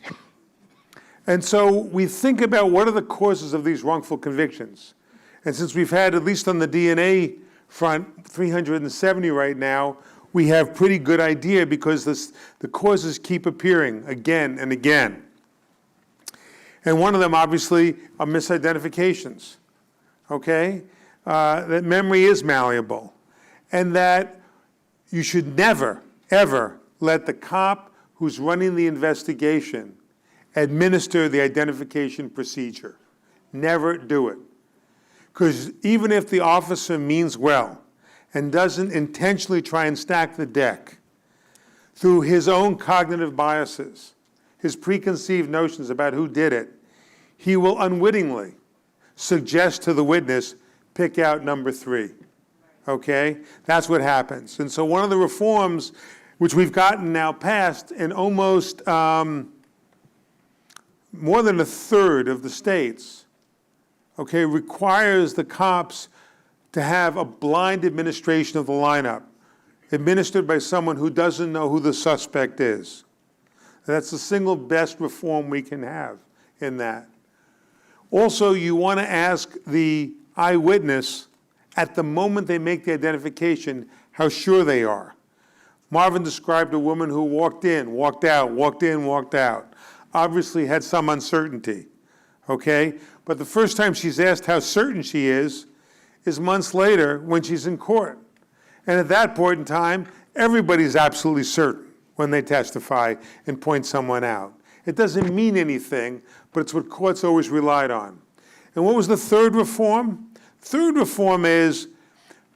And so we think about what are the causes of these wrongful convictions. And since we've had, at least on the DNA front, 370 right now, we have pretty good idea because the causes keep appearing again and again. And one of them, obviously, are misidentifications, okay? That memory is malleable. And that you should never, ever let the cop who's running the investigation administer the identification procedure. Never do it. Because even if the officer means well and doesn't intentionally try and stack the deck, through his own cognitive biases, his preconceived notions about who did it, he will unwittingly suggest to the witness, pick out number 3. Okay? That's what happens. And so one of the reforms which we've gotten now passed in almost more than a third of the states, okay, requires the cops to have a blind administration of the lineup, administered by someone who doesn't know who the suspect is. That's the single best reform we can have in that. Also, you want to ask the eyewitness at the moment they make the identification how sure they are. Marvin described a woman who walked in, walked out, walked in, walked out. Obviously had some uncertainty, okay? But the first time she's asked how certain she is months later when she's in court. And at that point in time, everybody's absolutely certain when they testify and point someone out. It doesn't mean anything, but it's what courts always relied on. And what was the third reform? Third reform is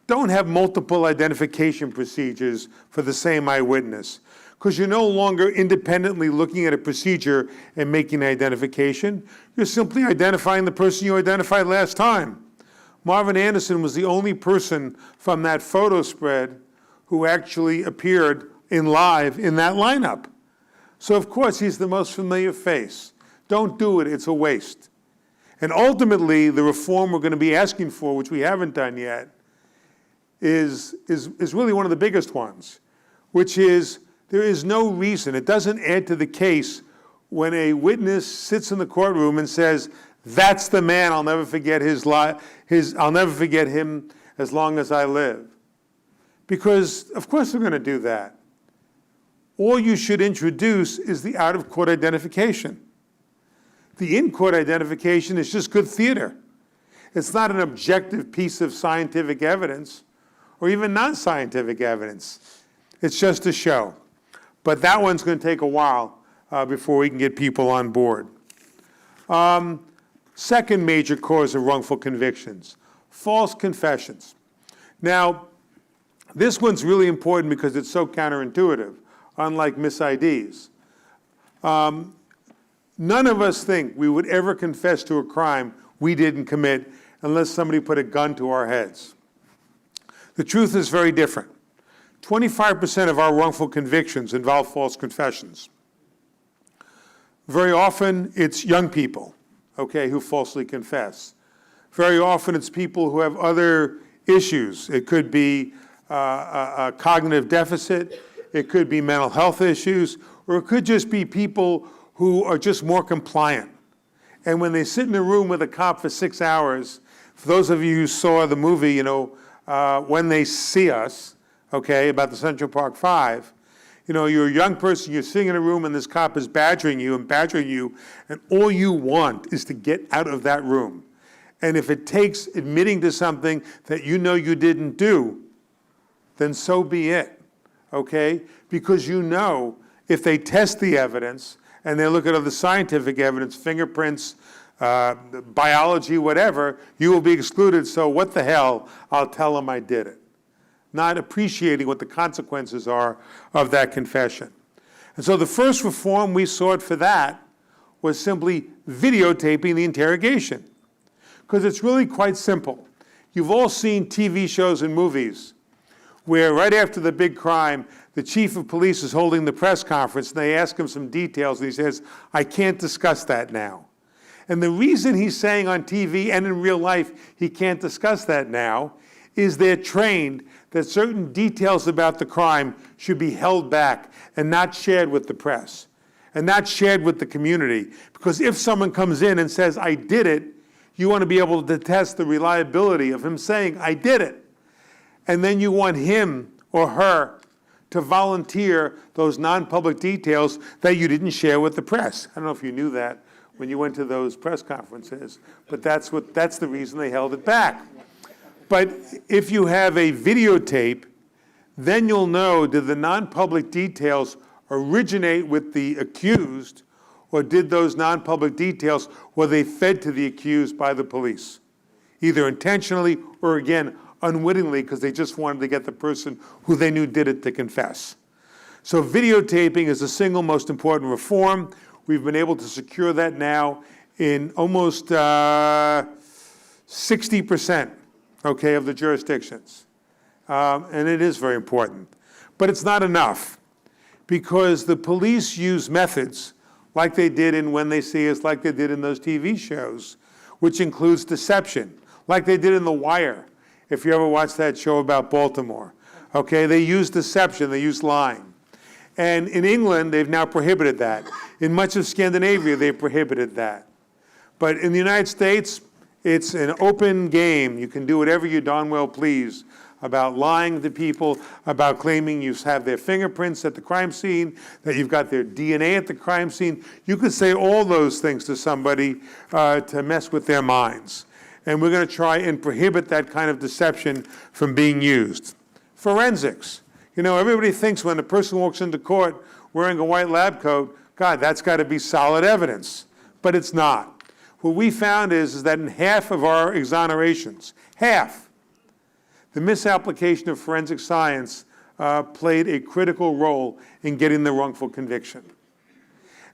don't have multiple identification procedures for the same eyewitness, because you're no longer independently looking at a procedure and making an identification. You're simply identifying the person you identified last time. Marvin Anderson was the only person from that photo spread who actually appeared live in that lineup. So of course he's the most familiar face. Don't do it, it's a waste. And ultimately, the reform we're going to be asking for, which we haven't done yet, is really one of the biggest ones, which is there is no reason, it doesn't add to the case when a witness sits in the courtroom and says, that's the man, I'll never forget I'll never forget him as long as I live. Because of course they're going to do that. All you should introduce is the out-of-court identification. The in-court identification is just good theater. It's not an objective piece of scientific evidence or even non-scientific evidence. It's just a show. But that one's going to take a while before we can get people on board. Second major cause of wrongful convictions, false confessions. Now, this one's really important because it's so counterintuitive, unlike mis-IDs. None of us think we would ever confess to a crime we didn't commit unless somebody put a gun to our heads. The truth is very different. 25% of our wrongful convictions involve false confessions. Very often, it's young people, okay, who falsely confess. Very often, it's people who have other issues. It could be a cognitive deficit, it could be mental health issues, or it could just be people who are just more compliant. And when they sit in a room with a cop for 6 hours, for those of you who saw the movie, When They See Us, okay, about the Central Park Five, you're a young person, you're sitting in a room and this cop is badgering you, and all you want is to get out of that room. And if it takes admitting to something that you know you didn't do, then so be it, okay? Because if they test the evidence and they look at other scientific evidence, fingerprints, biology, whatever, you will be excluded, so what the hell, I'll tell them I did it. Not appreciating what the consequences are of that confession. And so the first reform we sought for that was simply videotaping the interrogation. Because it's really quite simple. You've all seen TV shows and movies where right after the big crime, the chief of police is holding the press conference and they ask him some details and he says, I can't discuss that now. And the reason he's saying on TV and in real life he can't discuss that now is they're trained that certain details about the crime should be held back and not shared with the press and not shared with the community. Because if someone comes in and says, I did it, you want to be able to test the reliability of him saying, I did it. And then you want him or her to volunteer those non-public details that you didn't share with the press. I don't know if you knew that when you went to those press conferences. But that's the reason they held it back. But if you have a videotape, then you'll know, did the non-public details originate with the accused, or did those non-public details, were they fed to the accused by the police? Either intentionally or, again, unwittingly, because they just wanted to get the person who they knew did it to confess. So videotaping is the single most important reform. We've been able to secure that now in almost 60%, okay, of the jurisdictions. And it is very important. But it's not enough, because the police use methods like they did in When They See Us, like they did in those TV shows, which includes deception, like they did in The Wire, if you ever watched that show about Baltimore. Okay, they use deception, they use lying. And in England, they've now prohibited that. In much of Scandinavia, they prohibited that. But in the United States, it's an open game. You can do whatever you darn well please about lying to people, about claiming you have their fingerprints at the crime scene, that you've got their DNA at the crime scene. You could say all those things to somebody to mess with their minds. And we're going to try and prohibit that kind of deception from being used. Forensics. You know, everybody thinks when a person walks into court wearing a white lab coat, God, that's got to be solid evidence. But it's not. What we found is that in half of our exonerations, half, the misapplication of forensic science played a critical role in getting the wrongful conviction.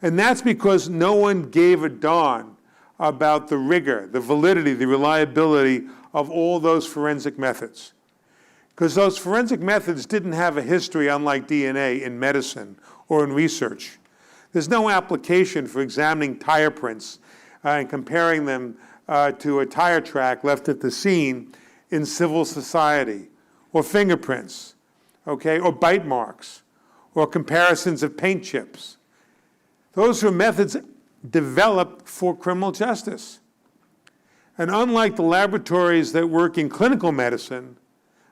And that's because no one gave a darn about the rigor, the validity, the reliability of all those forensic methods. Because those forensic methods didn't have a history, unlike DNA, in medicine or in research. There's no application for examining tire prints and comparing them to a tire track left at the scene in civil society, or fingerprints, okay, or bite marks, or comparisons of paint chips. Those are methods developed for criminal justice. And unlike the laboratories that work in clinical medicine,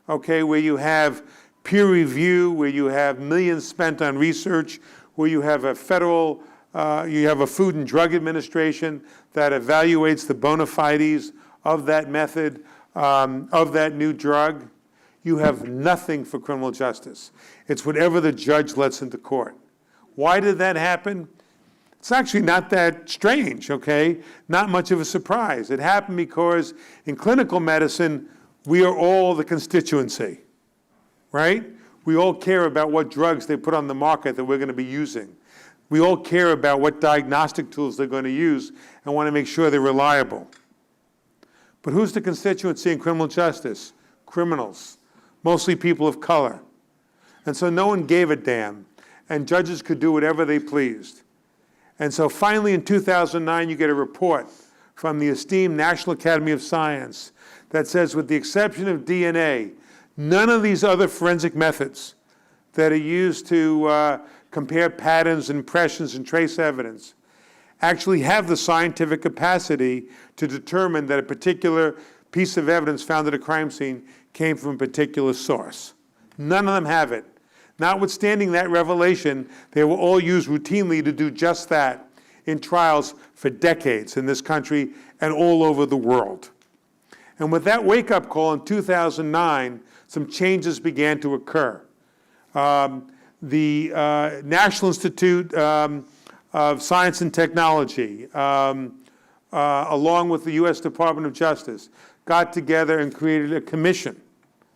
okay, where you have peer review, where you have millions spent on research, where you have a federal, you have a Food and Drug Administration that evaluates the bona fides of that method, of that new drug, you have nothing for criminal justice. It's whatever the judge lets into court. Why did that happen? It's actually not that strange, okay? Not much of a surprise. It happened because in clinical medicine, we are all the constituency, right? We all care about what drugs they put on the market that we're going to be using. We all care about what diagnostic tools they're going to use and want to make sure they're reliable. But who's the constituency in criminal justice? Criminals, mostly people of color. And so no one gave a damn, and judges could do whatever they pleased. And so finally in 2009, you get a report from the esteemed National Academy of Science that says, with the exception of DNA, none of these other forensic methods that are used to compare patterns, impressions, and trace evidence actually have the scientific capacity to determine that a particular piece of evidence found at a crime scene came from a particular source. None of them have it. Notwithstanding that revelation, they were all used routinely to do just that in trials for decades in this country and all over the world. And with that wake-up call in 2009, some changes began to occur. The National Institute of Science and Technology, along with the U.S. Department of Justice, got together and created a commission,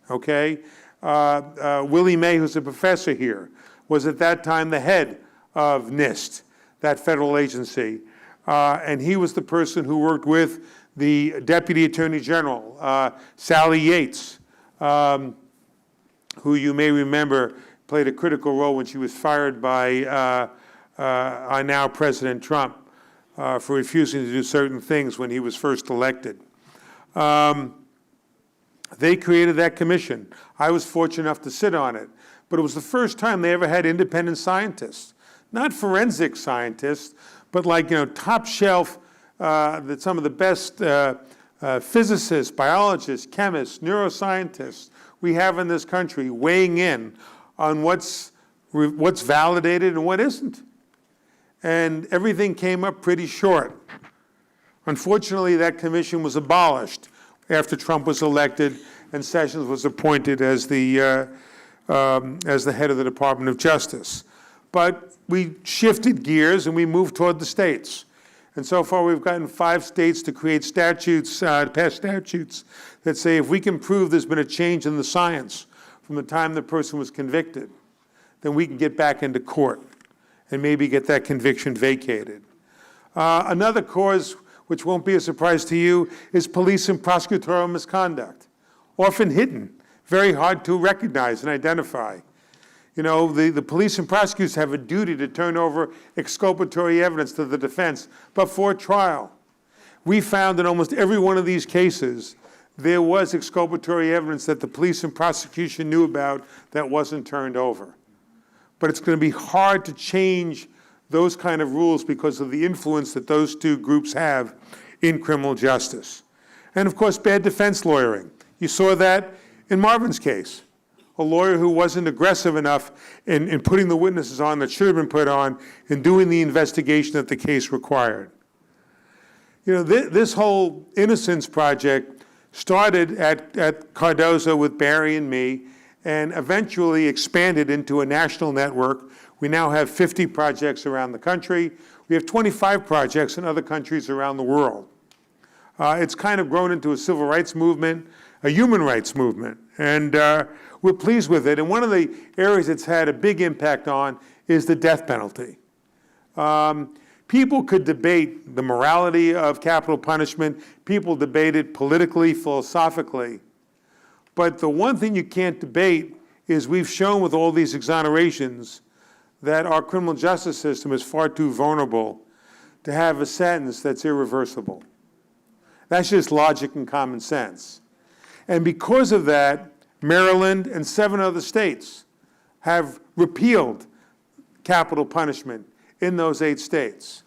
okay? Willie May, who's a professor here, was at that time the head of NIST, that federal agency. And he was the person who worked with the Deputy Attorney General, Sally Yates, who you may remember played a critical role when she was fired by our now President Trump for refusing to do certain things when he was first elected. They created that commission. I was fortunate enough to sit on it, but it was the first time they ever had independent scientists, not forensic scientists, but like, you know, top shelf, that some of the best physicists, biologists, chemists, neuroscientists we have in this country weighing in on what's validated and what isn't. and everything came up pretty short. Unfortunately, that commission was abolished after Trump was elected and Sessions was appointed as the head of the Department of Justice. But we shifted gears and we moved toward the states. And so far, we've gotten 5 states to create statutes, pass statutes that say if we can prove there's been a change in the science from the time the person was convicted, then we can get back into court and maybe get that conviction vacated. Another cause, which won't be a surprise to you, is police and prosecutorial misconduct, often hidden, very hard to recognize and identify. You know, the police and prosecutors have a duty to turn over exculpatory evidence to the defense before trial. We found in almost every one of these cases, there was exculpatory evidence that the police and prosecution knew about that wasn't turned over. But it's going to be hard to change those kind of rules because of the influence that those two groups have in criminal justice. And of course, bad defense lawyering. You saw that in Marvin's case. A lawyer who wasn't aggressive enough in putting the witnesses on that should have been put on and doing the investigation that the case required. You know, this whole Innocence project started at Cardozo with Barry and me and eventually expanded into a national network. We now have 50 projects around the country. We have 25 projects in other countries around the world. It's kind of grown into a civil rights movement, a human rights movement, and we're pleased with it. And one of the areas it's had a big impact on is the death penalty. People could debate the morality of capital punishment. People debate it politically, philosophically. But the one thing you can't debate is we've shown with all these exonerations that our criminal justice system is far too vulnerable to have a sentence that's irreversible. That's just logic and common sense. And because of that, Maryland and 7 other states have repealed capital punishment in those 8 states.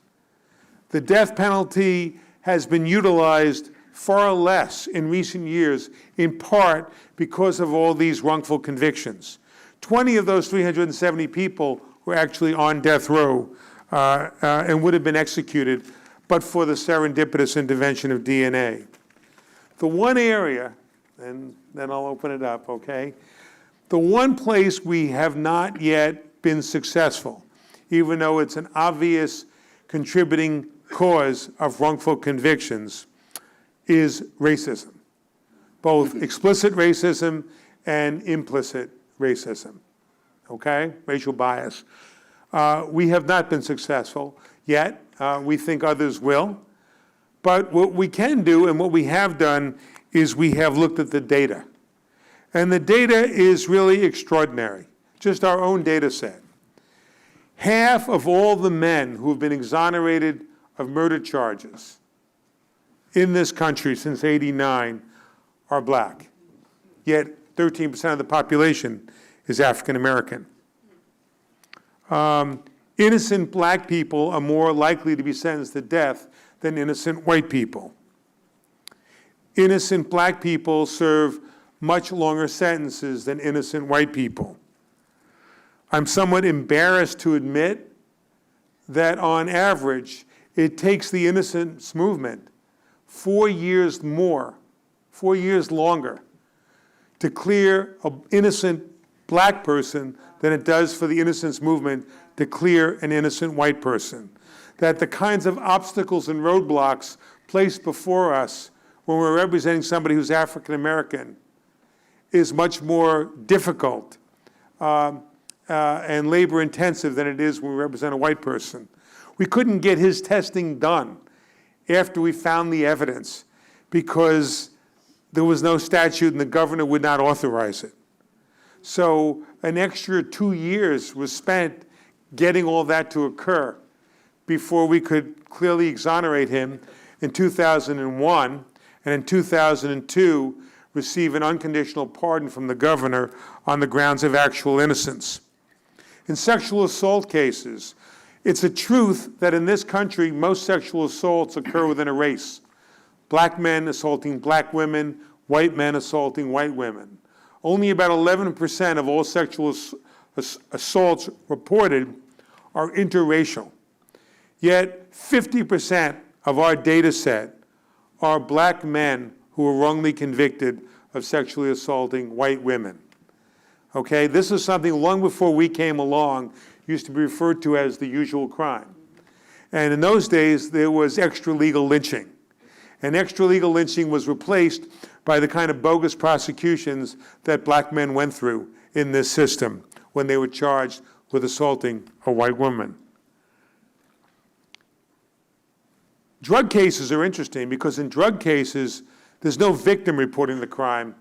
The death penalty has been utilized far less in recent years, in part because of all these wrongful convictions. 20 of those 370 people were actually on death row and would have been executed, but for the serendipitous intervention of DNA. The one area, and then I'll open it up, okay? The one place we have not yet been successful, even though it's an obvious contributing cause of wrongful convictions, is racism, both explicit racism and implicit racism, okay? Racial bias. We have not been successful yet. We think others will. But what we can do and what we have done is we have looked at the data. And the data is really extraordinary, just our own data set. Half of all the men who have been exonerated of murder charges in this country since '89 are black. Yet 13% of the population is African American. Innocent black people are more likely to be sentenced to death than innocent white people. Innocent black people serve much longer sentences than innocent white people. I'm somewhat embarrassed to admit that on average, it takes the innocence movement 4 years longer to clear an innocent black person than it does for the innocence movement to clear an innocent white person. That the kinds of obstacles and roadblocks placed before us when we're representing somebody who's African American is much more difficult and labor intensive than it is when we represent a white person. We couldn't get his testing done after we found the evidence because there was no statute and the governor would not authorize it. So an extra 2 years was spent getting all that to occur before we could clearly exonerate him in 2001, and in 2002 receive an unconditional pardon from the governor on the grounds of actual innocence. In sexual assault cases, it's a truth that in this country, most sexual assaults occur within a race. Black men assaulting black women, white men assaulting white women. Only about 11% of all sexual assaults reported are interracial. Yet 50% of our data set are black men who were wrongly convicted of sexually assaulting white women. Okay, this is something long before we came along used to be referred to as the usual crime. And in those days, there was extralegal lynching. And extralegal lynching was replaced by the kind of bogus prosecutions that black men went through in this system when they were charged with assaulting a white woman. Drug cases are interesting because in drug cases, there's no victim reporting the crime.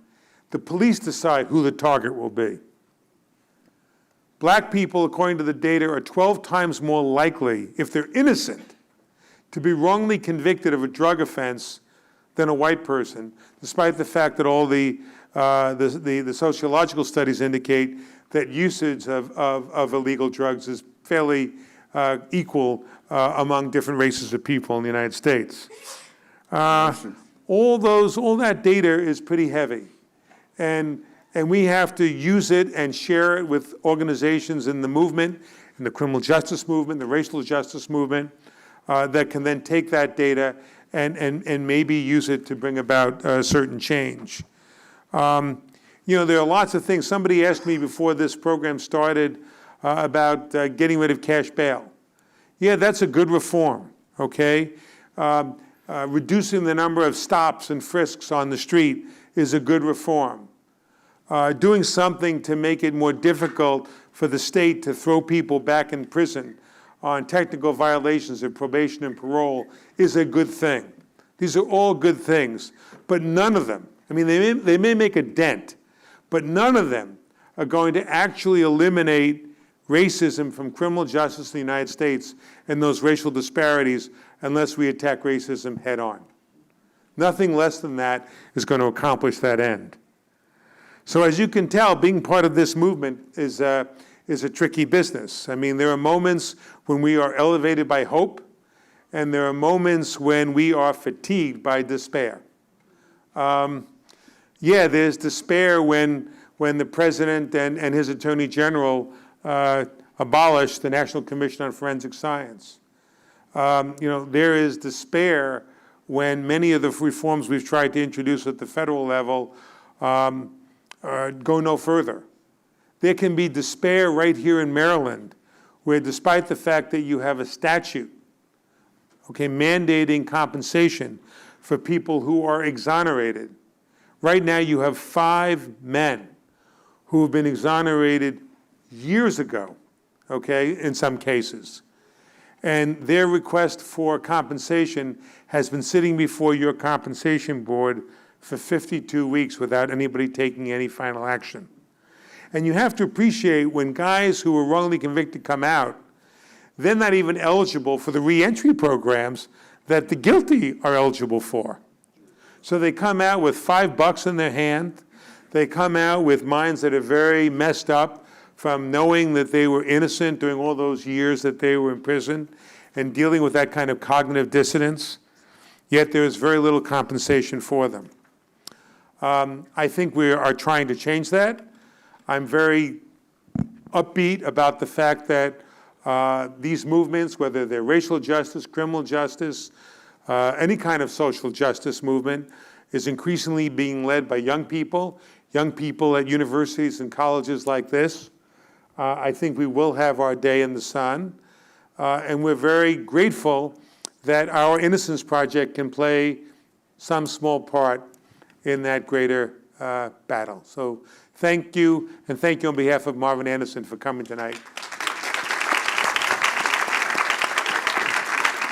The police decide who the target will be. Black people, according to the data, are 12 times more likely, if they're innocent, to be wrongly convicted of a drug offense than a white person, despite the fact that all the sociological studies indicate that usage of illegal drugs is fairly equal among different races of people in the United States. All that data is pretty heavy. And we have to use it and share it with organizations in the movement, in the criminal justice movement, the racial justice movement, that can then take that data and maybe use it to bring about a certain change. You know, there are lots of things. Somebody asked me before this program started about getting rid of cash bail. Yeah, that's a good reform, okay? Reducing the number of stops and frisks on the street is a good reform. Doing something to make it more difficult for the state to throw people back in prison on technical violations of probation and parole is a good thing. These are all good things, but none of them, I mean, they may make a dent, but none of them are going to actually eliminate racism from criminal justice in the United States and those racial disparities unless we attack racism head on. Nothing less than that is going to accomplish that end. So as you can tell, being part of this movement is a tricky business. I mean, there are moments when we are elevated by hope, and there are moments when we are fatigued by despair. Yeah, there's despair when the president and his attorney general abolished the National Commission on Forensic Science. You know, there is despair when many of the reforms we've tried to introduce at the federal level go no further. There can be despair right here in Maryland, where despite the fact that you have a statute, okay, mandating compensation for people who are exonerated, right now you have 5 men who have been exonerated years ago, okay, in some cases. And their request for compensation has been sitting before your compensation board for 52 weeks without anybody taking any final action. And you have to appreciate when guys who were wrongly convicted come out, they're not even eligible for the reentry programs that the guilty are eligible for. So they come out with $5 in their hand. They come out with minds that are very messed up from knowing that they were innocent during all those years that they were in prison and dealing with that kind of cognitive dissonance, yet there is very little compensation for them. I think we are trying to change that. I'm very upbeat about the fact that these movements, whether they're racial justice, criminal justice, any kind of social justice movement, is increasingly being led by young people at universities and colleges like this. I think we will have our day in the sun. And we're very grateful that our Innocence Project can play some small part in that greater battle. So thank you, and thank you on behalf of Marvin Anderson for coming tonight.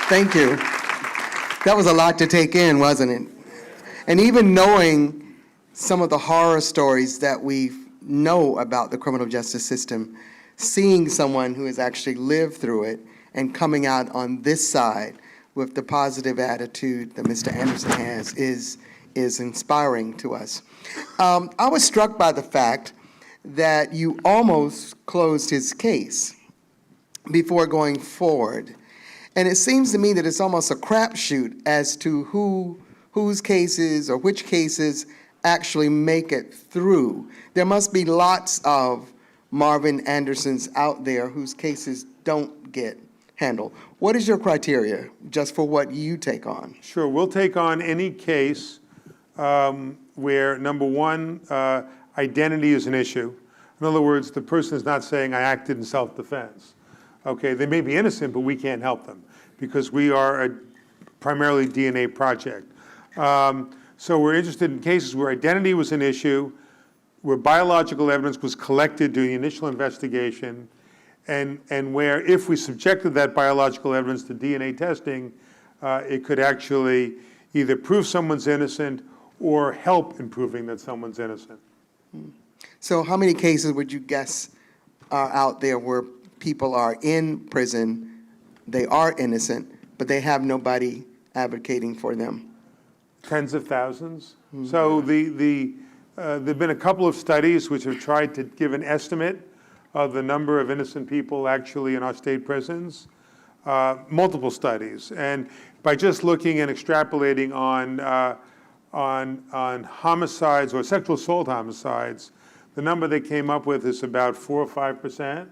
Thank you. That was a lot to take in, wasn't it? And even knowing some of the horror stories that we know about the criminal justice system, seeing someone who has actually lived through it and coming out on this side with the positive attitude that Mr. Anderson has is inspiring to us. I was struck by the fact that you almost closed his case before going forward. And it seems to me that it's almost a crapshoot as to whose cases or which cases actually make it through. There must be lots of Marvin Andersons out there whose cases don't get handle. What is your criteria just for what you take on? Sure, we'll take on any case where, number one, identity is an issue. In other words, the person is not saying, I acted in self-defense. Okay, they may be innocent, but we can't help them because we are a primarily DNA project. So we're interested in cases where identity was an issue, where biological evidence was collected during the initial investigation, and where if we subjected that biological evidence to DNA testing, it could actually either prove someone's innocent or help in proving that someone's innocent. So how many cases would you guess are out there where people are in prison, they are innocent, but they have nobody advocating for them? Tens of thousands. So there've been a couple of studies which have tried to give an estimate of the number of innocent people actually in our state prisons, multiple studies. And by just looking and extrapolating on homicides or sexual assault homicides, the number they came up with is about 4 or 5%,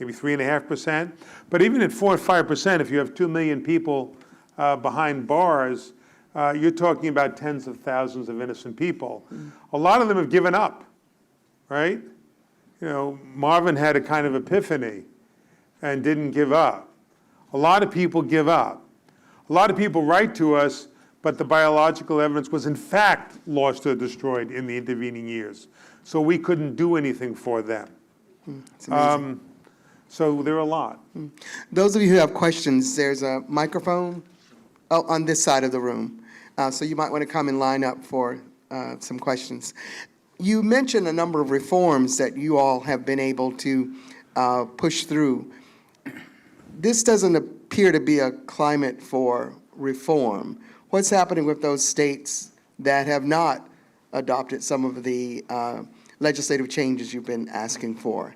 maybe 3.5%. But even at 4 or 5%, if you have 2 million people behind bars, you're talking about tens of thousands of innocent people. A lot of them have given up, right? You know, Marvin had a kind of epiphany and didn't give up. A lot of people give up. A lot of people write to us, but the biological evidence was in fact lost or destroyed in the intervening years. So we couldn't do anything for them. It's amazing. So there are a lot. Those of you who have questions, there's a microphone on this side of the room. So you might want to come and line up for some questions. You mentioned a number of reforms that you all have been able to push through. This doesn't appear to be a climate for reform. What's happening with those states that have not adopted some of the legislative changes you've been asking for?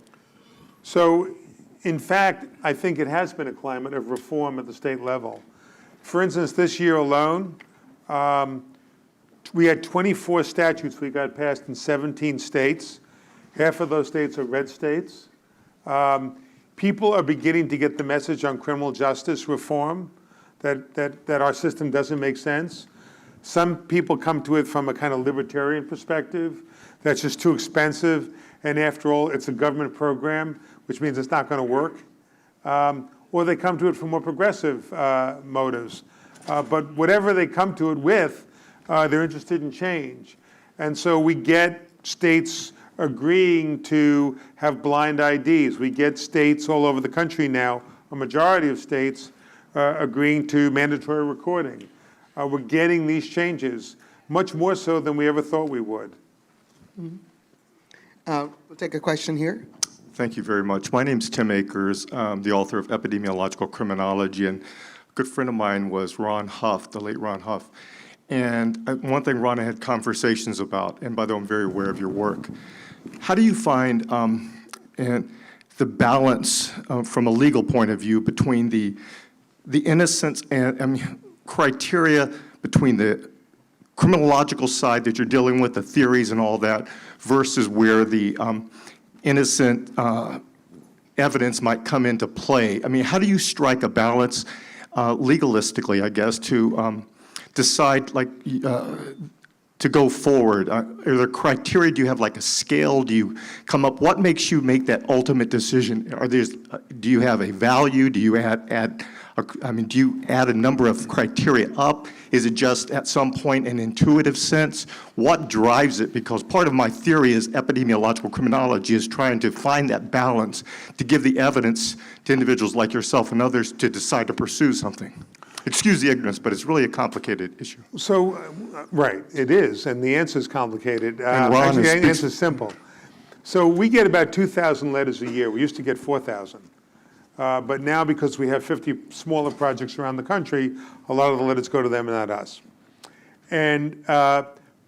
So, in fact, I think it has been a climate of reform at the state level. For instance, this year alone, we had 24 statutes we got passed in 17 states. Half of those states are red states. People are beginning to get the message on criminal justice reform, that our system doesn't make sense. Some people come to it from a kind of libertarian perspective, that's just too expensive, and after all, it's a government program, which means it's not going to work. Or they come to it from more progressive motives. But whatever they come to it with, they're interested in change. And so we get states agreeing to have blind IDs. We get states all over the country now, a majority of states, agreeing to mandatory recording. We're getting these changes, much more so than we ever thought we would. We'll take a question here. Thank you very much. My name's Tim Akers. I'm the author of Epidemiological Criminology, and a good friend of mine was Ron Huff, the late Ron Huff. And one thing Ron had conversations about, and by the way, I'm very aware of your work. How do you find the balance from a legal point of view between the innocence and criteria between the criminological side that you're dealing with, the theories and all that, versus where the innocent evidence might come into play? I mean, how do you strike a balance legalistically, I guess, to decide, like, to go forward? Are there criteria? Do you have like a scale? Do you come up? What makes you make that ultimate decision? Are there? Do you have a value? Do you add do you add a number of criteria up? Is it just at some point an intuitive sense? What drives it? Because part of my theory is epidemiological criminology is trying to find that balance to give the evidence to individuals like yourself and others to decide to pursue something. Excuse the ignorance, but it's really a complicated issue. So, right, it is, and the answer is complicated. And Ron Actually, the is- answer is simple. So we get about 2,000 letters a year. We used to get 4,000. But now, because we have 50 smaller projects around the country, a lot of the letters go to them and not us. And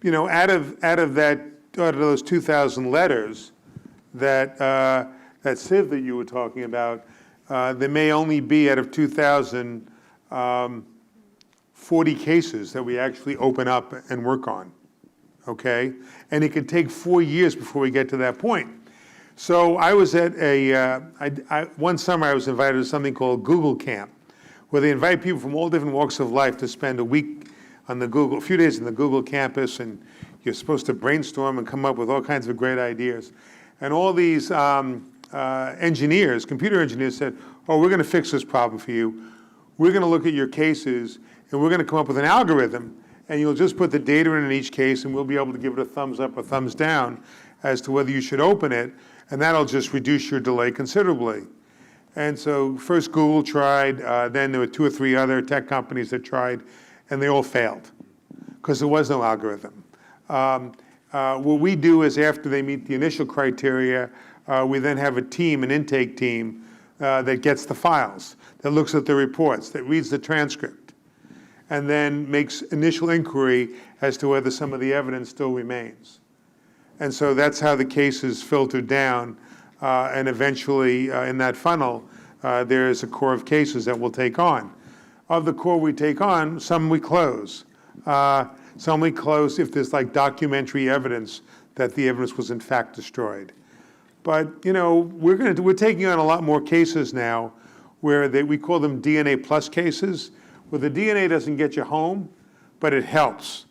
you know, out of those 2,000 letters that Civ that you were talking about, there may only be out of 2,000 40 cases that we actually open up and work on. Okay, and it could take 4 years before we get to that point. So I was at one summer I was invited to something called Google Camp, where they invite people from all different walks of life to spend a few days in the Google campus, and you're supposed to brainstorm and come up with all kinds of great ideas. And all these engineers, computer engineers, said, oh, we're going to fix this problem for you. We're going to look at your cases, and we're going to come up with an algorithm, and you'll just put the data in each case, and we'll be able to give it a thumbs up or thumbs down as to whether you should open it, and that'll just reduce your delay considerably. And so first Google tried, then there were 2 or 3 other tech companies that tried, and they all failed because there was no algorithm. What we do is after they meet the initial criteria, we then have a team, an intake team, that gets the files, that looks at the reports, that reads the transcript, and then makes initial inquiry as to whether some of the evidence still remains. And so that's how the case is filtered down, and eventually in that funnel, there is a core of cases that we'll take on. Of the core we take on, some we close. Some we close if there's like documentary evidence that the evidence was in fact destroyed. But you know, we're taking on a lot more cases now where we call them DNA plus cases, where the DNA doesn't get you home, but it helps.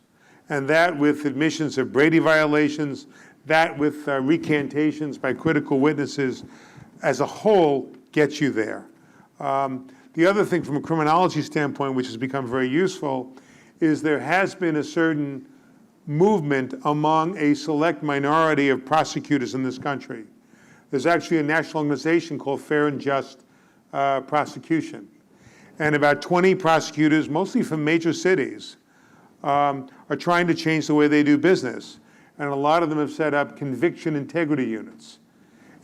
And that with admissions of Brady violations, that with recantations by critical witnesses, as a whole gets you there. The other thing from a criminology standpoint, which has become very useful, is there has been a certain movement among a select minority of prosecutors in this country. There's actually a national organization called Fair and Just Prosecution. And about 20 prosecutors, mostly from major cities, are trying to change the way they do business. And a lot of them have set up conviction integrity units.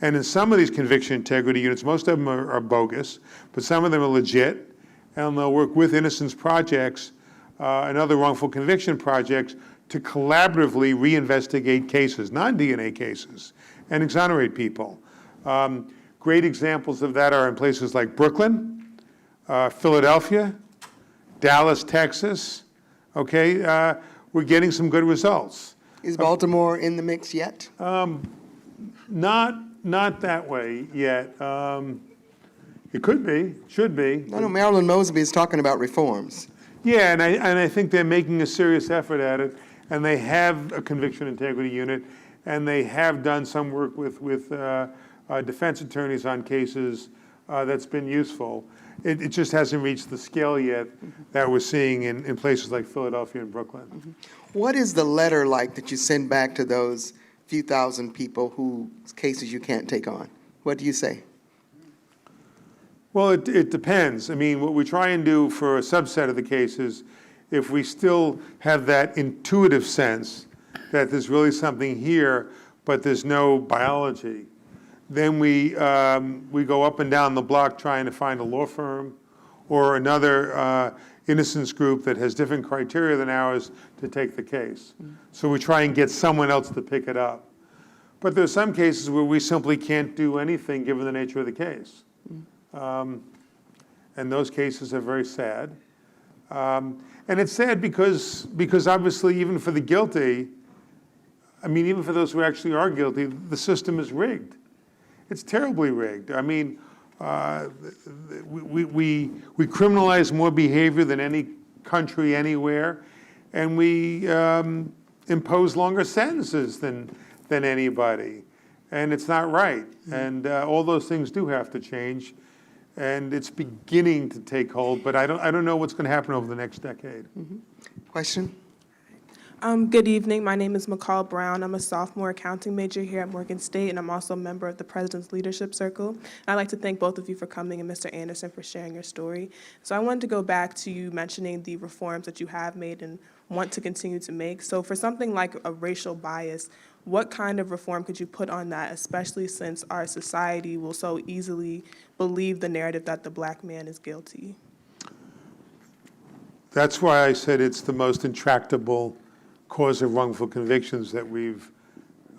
And in some of these conviction integrity units, most of them are bogus, but some of them are legit, and they'll work with Innocence projects and other wrongful conviction projects to collaboratively reinvestigate cases, non-DNA cases, and exonerate people. Great examples of that are in places like Brooklyn, Philadelphia, Dallas, Texas. Okay, we're getting some good results. Is Baltimore in the mix yet? Not that way yet. It could be, should be. I know Marilyn Mosby is talking about reforms. Yeah, and I think they're making a serious effort at it, and they have a conviction integrity unit, and they have done some work with defense attorneys on cases that's been useful. It just hasn't reached the scale yet that we're seeing in places like Philadelphia and Brooklyn. What is the letter like that you send back to those few thousand people whose cases you can't take on? What do you say? Well, it depends. I mean, what we try and do for a subset of the cases, if we still have that intuitive sense that there's really something here, but there's no biology, then we go up and down the block trying to find a law firm or another innocence group that has different criteria than ours to take the case. So we try and get someone else to pick it up. But there's some cases where we simply can't do anything given the nature of the case. And those cases are very sad. And it's sad because obviously even for the guilty, I mean, even for those who actually are guilty, the system is rigged. It's terribly rigged. I mean, we criminalize more behavior than any country anywhere, and we impose longer sentences than anybody. And it's not right. And all those things do have to change. And it's beginning to take hold, but I don't know what's going to happen over the next decade. Question? Good evening. My name is McCall Brown. I'm a sophomore accounting major here at Morgan State, and I'm also a member of the President's Leadership Circle. And I'd like to thank both of you for coming and Mr. Anderson for sharing your story. So I wanted to go back to you mentioning the reforms that you have made and want to continue to make. So for something like a racial bias, what kind of reform could you put on that, especially since our society will so easily believe the narrative that the black man is guilty? That's why I said it's the most intractable cause of wrongful convictions that we've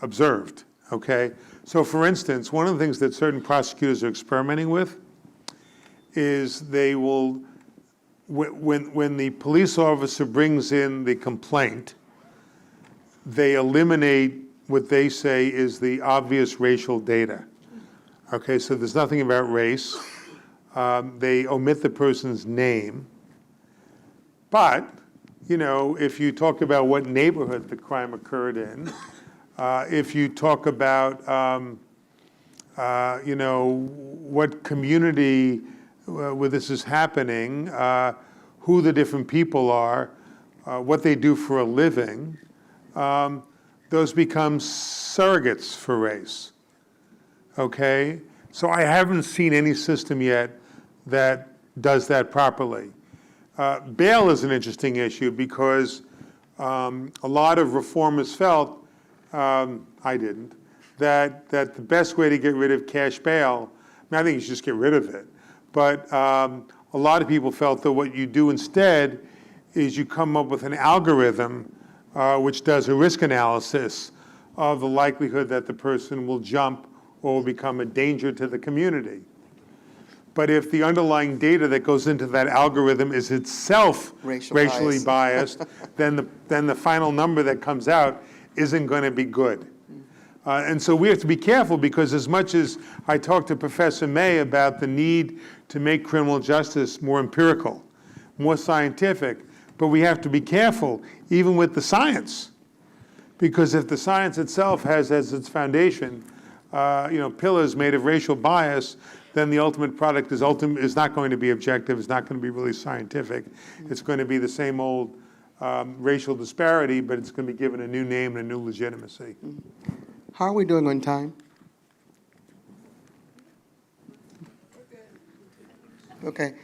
observed, okay? So for instance, one of the things that certain prosecutors are experimenting with is they will, when the police officer brings in the complaint, they eliminate what they say is the obvious racial data. Okay, so there's nothing about race. They omit the person's name. But, you know, if you talk about what neighborhood the crime occurred in, if you talk about, you know, what community where this is happening, who the different people are, what they do for a living, those become surrogates for race, okay? So I haven't seen any system yet that does that properly. Bail is an interesting issue because a lot of reformers felt, I didn't, that the best way to get rid of cash bail, I mean, I think you should just get rid of it, but a lot of people felt that what you do instead is you come up with an algorithm which does a risk analysis of the likelihood that the person will jump or will become a danger to the community. But if the underlying data that goes into that algorithm is itself racially biased, then the final number that comes out isn't going to be good. And so we have to be careful because as much as I talked to Professor May about the need to make criminal justice more empirical, more scientific, but we have to be careful even with the science. Because if the science itself has as its foundation, you know, pillars made of racial bias, then the ultimate product is not going to be objective, it's not going to be really scientific. It's going to be the same old racial disparity, but it's going to be given a new name and a new legitimacy. How are we doing on time? Okay.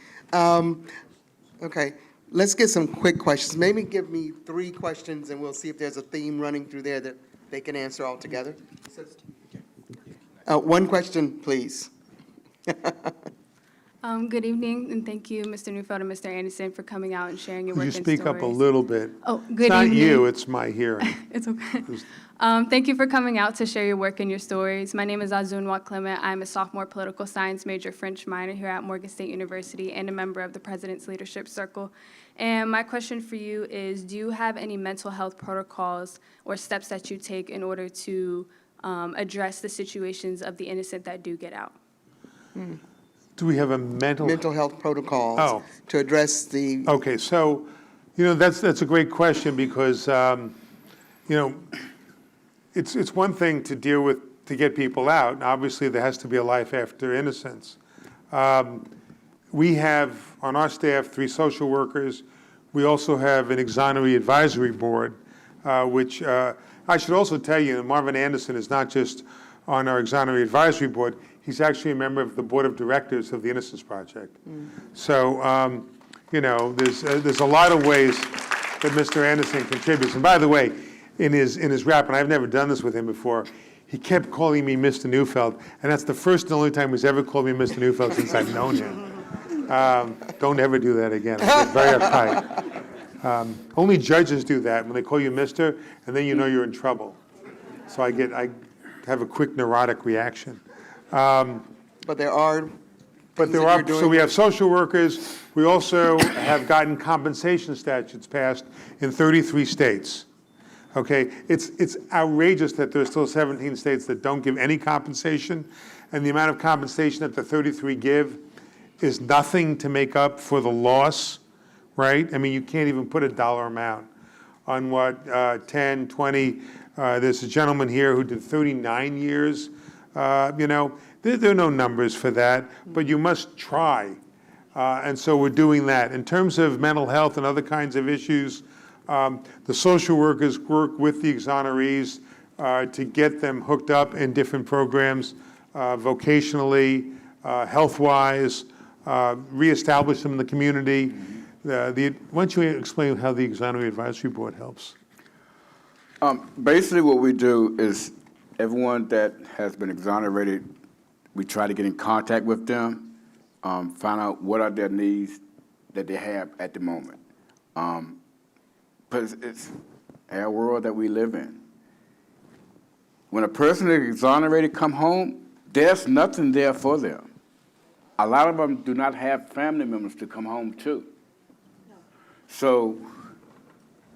Okay. Let's get some quick questions. Maybe give me 3 questions, and we'll see if there's a theme running through there that they can answer all together. 1 question, please. Good evening, and thank you, Mr. Neufeld and Mr. Anderson, for coming out and sharing your work and Could stories. you speak up a little bit? Oh, good It's not evening. you, it's my hearing. It's okay. Thank you for coming out to share your work and your stories. My name is Azunwa Clement. I'm a sophomore political science major, French minor here at Morgan State University, and a member of the President's Leadership Circle. And my question for you is, do you have any mental health protocols or steps that you take in order to address the situations of the innocent that do get out? Do we have a mental Health protocols to address the... Okay, so, you know, that's a great question because, you know, it's one thing to deal with, to get people out. And obviously, there has to be a life after innocence. We have on our staff 3 social workers. We also have an exoneree advisory board, which I should also tell you, Marvin Anderson is not just on our exoneree advisory board. He's actually a member of the board of directors of the Innocence Project. So, you know, there's a lot of ways that Mr. Anderson contributes. And by the way, in his rap, and I've never done this with him before, he kept calling me Mr. Neufeld, and that's the first and only time he's ever called me Mr. Neufeld since I've known him. Don't ever do that again. I get very uptight. Only judges do that when they call you Mr., and then you know you're in trouble. So I have a quick neurotic reaction. But there are... So we have social workers. We also have gotten compensation statutes passed in 33 states. Okay, it's outrageous that there's still 17 states that don't give any compensation, and the amount of compensation that the 33 give is nothing to make up for the loss, right? I mean, you can't even put a dollar amount on what, 10, 20, there's a gentleman here who did 39 years. You know, there are no numbers for that, but you must try. And so we're doing that. In terms of mental health and other kinds of issues, the social workers work with the exonerees to get them hooked up in different programs, vocationally, health-wise, reestablish them in the community. Why don't you explain how the Exoneree Advisory Board helps? Basically what we do is everyone that has been exonerated, we try to get in contact with them, find out what are their needs that they have at the moment. But it's our world that we live in. When a person is exonerated come home, there's nothing there for them. A lot of them do not have family members to come home to. So,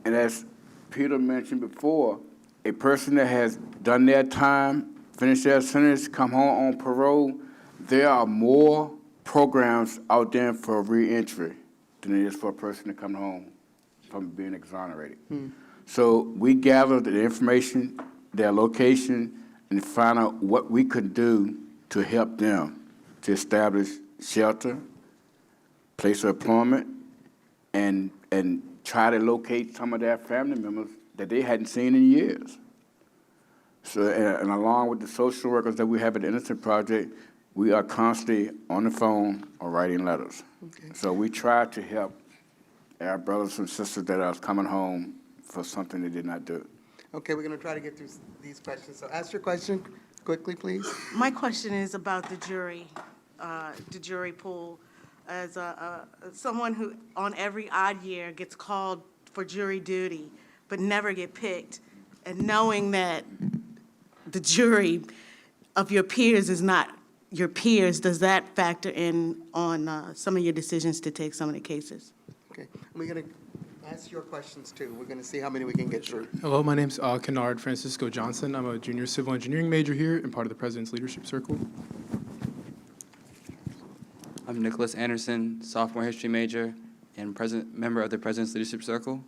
and as Peter mentioned before, a person that has done their time, finished their sentence, come home on parole, there are more programs out there for reentry than it is for a person to come home from being exonerated. So we gathered the information, their location, and find out what we could do to help them to establish shelter, place of employment, and try to locate some of their family members that they hadn't seen in years. So, and along with the social workers that we have at the Innocence Project, we are constantly on the phone or writing letters. Okay. So we try to help our brothers and sisters that are coming home for something they did not do. Okay, we're going to try to get through these questions. So ask your question quickly, please. My question is about the jury pool. As someone who, on every odd year, gets called for jury duty, but never get picked, and knowing that the jury of your peers is not your peers, does that factor in on some of your decisions to take some of the cases? Okay, we're going to ask your questions too. We're going to see how many we can get through. Hello, my name's Kennard Francisco Johnson. I'm a junior civil engineering major here and part of the President's Leadership Circle. I'm Nicholas Anderson, sophomore history major and member of the President's Leadership Circle.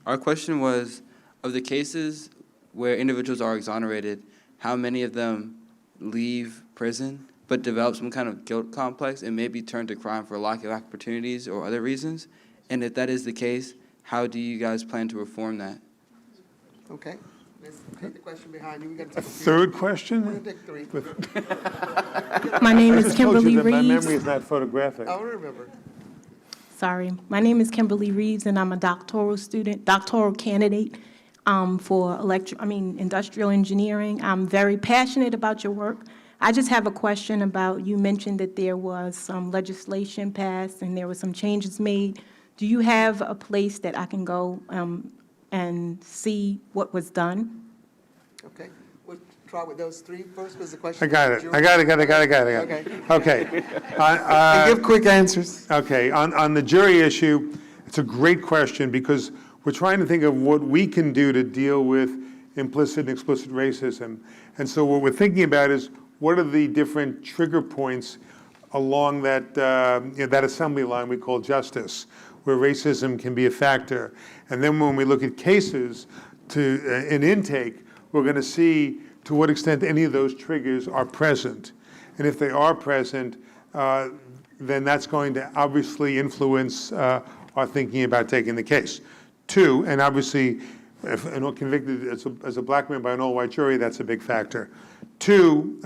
Our question was, of the cases where individuals are exonerated, how many of them leave prison but develop some kind of guilt complex and maybe turn to crime for lack of opportunities or other reasons? And if that is the case, how do you guys plan to reform that? Okay, let's take the question behind you. We're going to take a few. Third We're question? going to take three. My name I is just told you Kimberly that my memory Reeves. is not photographic. I'll remember. Sorry. My name is Kimberly Reeves, and I'm a doctoral candidate for industrial engineering. I'm very passionate about your work. I just have a question about, you mentioned that there was some legislation passed and there were some changes made. Do you have a place that I can go and see what was done? Okay, we'll try with those three first. Was the I question? got it. I got it. Okay. And give quick answers. Okay, on the jury issue, it's a great question because we're trying to think of what we can do to deal with implicit and explicit racism. And so what we're thinking about is what are the different trigger points along that, that assembly line we call justice, where racism can be a factor. And then when we look at cases in intake, we're going to see to what extent any of those triggers are present. And if they are present, then that's going to obviously influence our thinking about taking the case. Two, and obviously, if convicted as a black man by an all-white jury, that's a big factor. Two,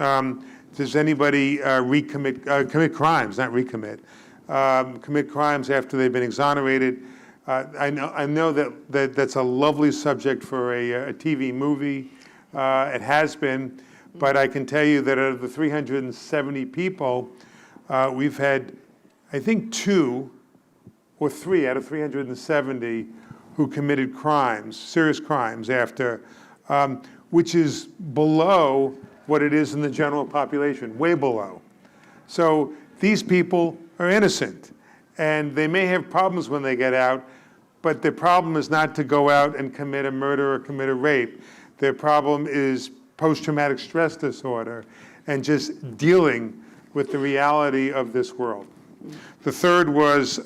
does anybody commit crimes, not recommit, commit crimes after they've been exonerated? I know that that's a lovely subject for a TV movie. It has been, but I can tell you that out of the 370 people, we've had, I think, 2 or 3 out of 370 who committed crimes, serious crimes after, which is below what it is in the general population, way below. So these people are innocent, and they may have problems when they get out, but their problem is not to go out and commit a murder or commit a rape. Their problem is post-traumatic stress disorder and just dealing with the reality of this world. The third was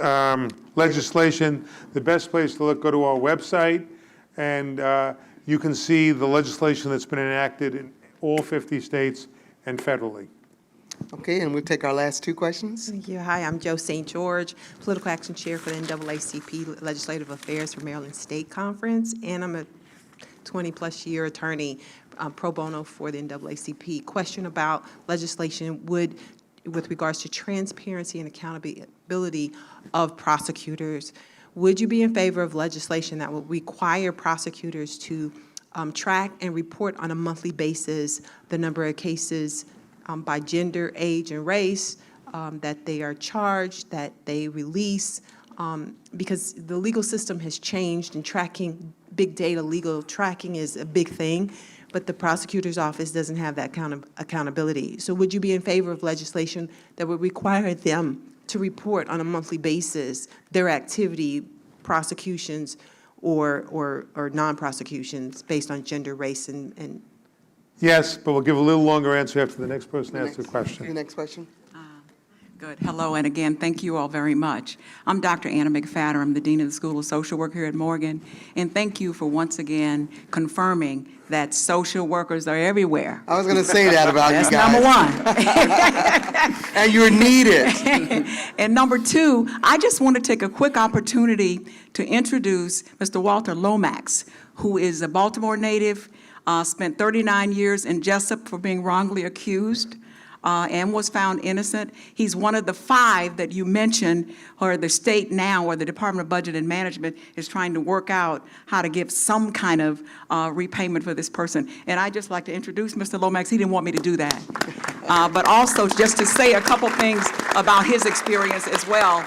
legislation. The best place to look, go to our website, and you can see the legislation that's been enacted in all 50 states and federally. Okay, and we'll take our last 2 questions. Thank you. Hi, I'm Joe St. George, Political Action Chair for the NAACP Legislative Affairs for Maryland State Conference, and I'm a 20-plus year attorney pro bono for the NAACP. Question about legislation with regards to transparency and accountability of prosecutors. Would you be in favor of legislation that would require prosecutors to track and report on a monthly basis the number of cases by gender, age, and race that they are charged, that they release, because the legal system has changed and tracking, big data legal tracking is a big thing, but the prosecutor's office doesn't have that kind of accountability. So would you be in favor of legislation that would require them to report on a monthly basis their activity, prosecutions, or non-prosecutions based on gender, race, and Yes, but we'll give a little longer answer after the next person asks a The question. next question? Good. Hello, and again, thank you all very much. I'm Dr. Anna McFadder. I'm the Dean of the School of Social Work here at Morgan. And thank you for once again confirming that social workers are everywhere. I was going to say that about you That's guys. number one. And you're needed. And number two, I just want to take a quick opportunity to introduce Mr. Walter Lomax, who is a Baltimore native, spent 39 years in Jessup for being wrongly accused, and was found innocent. He's one of the 5 that you mentioned, or the state now, or the Department of Budget and Management is trying to work out how to give some kind of repayment for this person. And I'd just like to introduce Mr. Lomax. He didn't want me to do that. But also just to say a couple things about his experience as well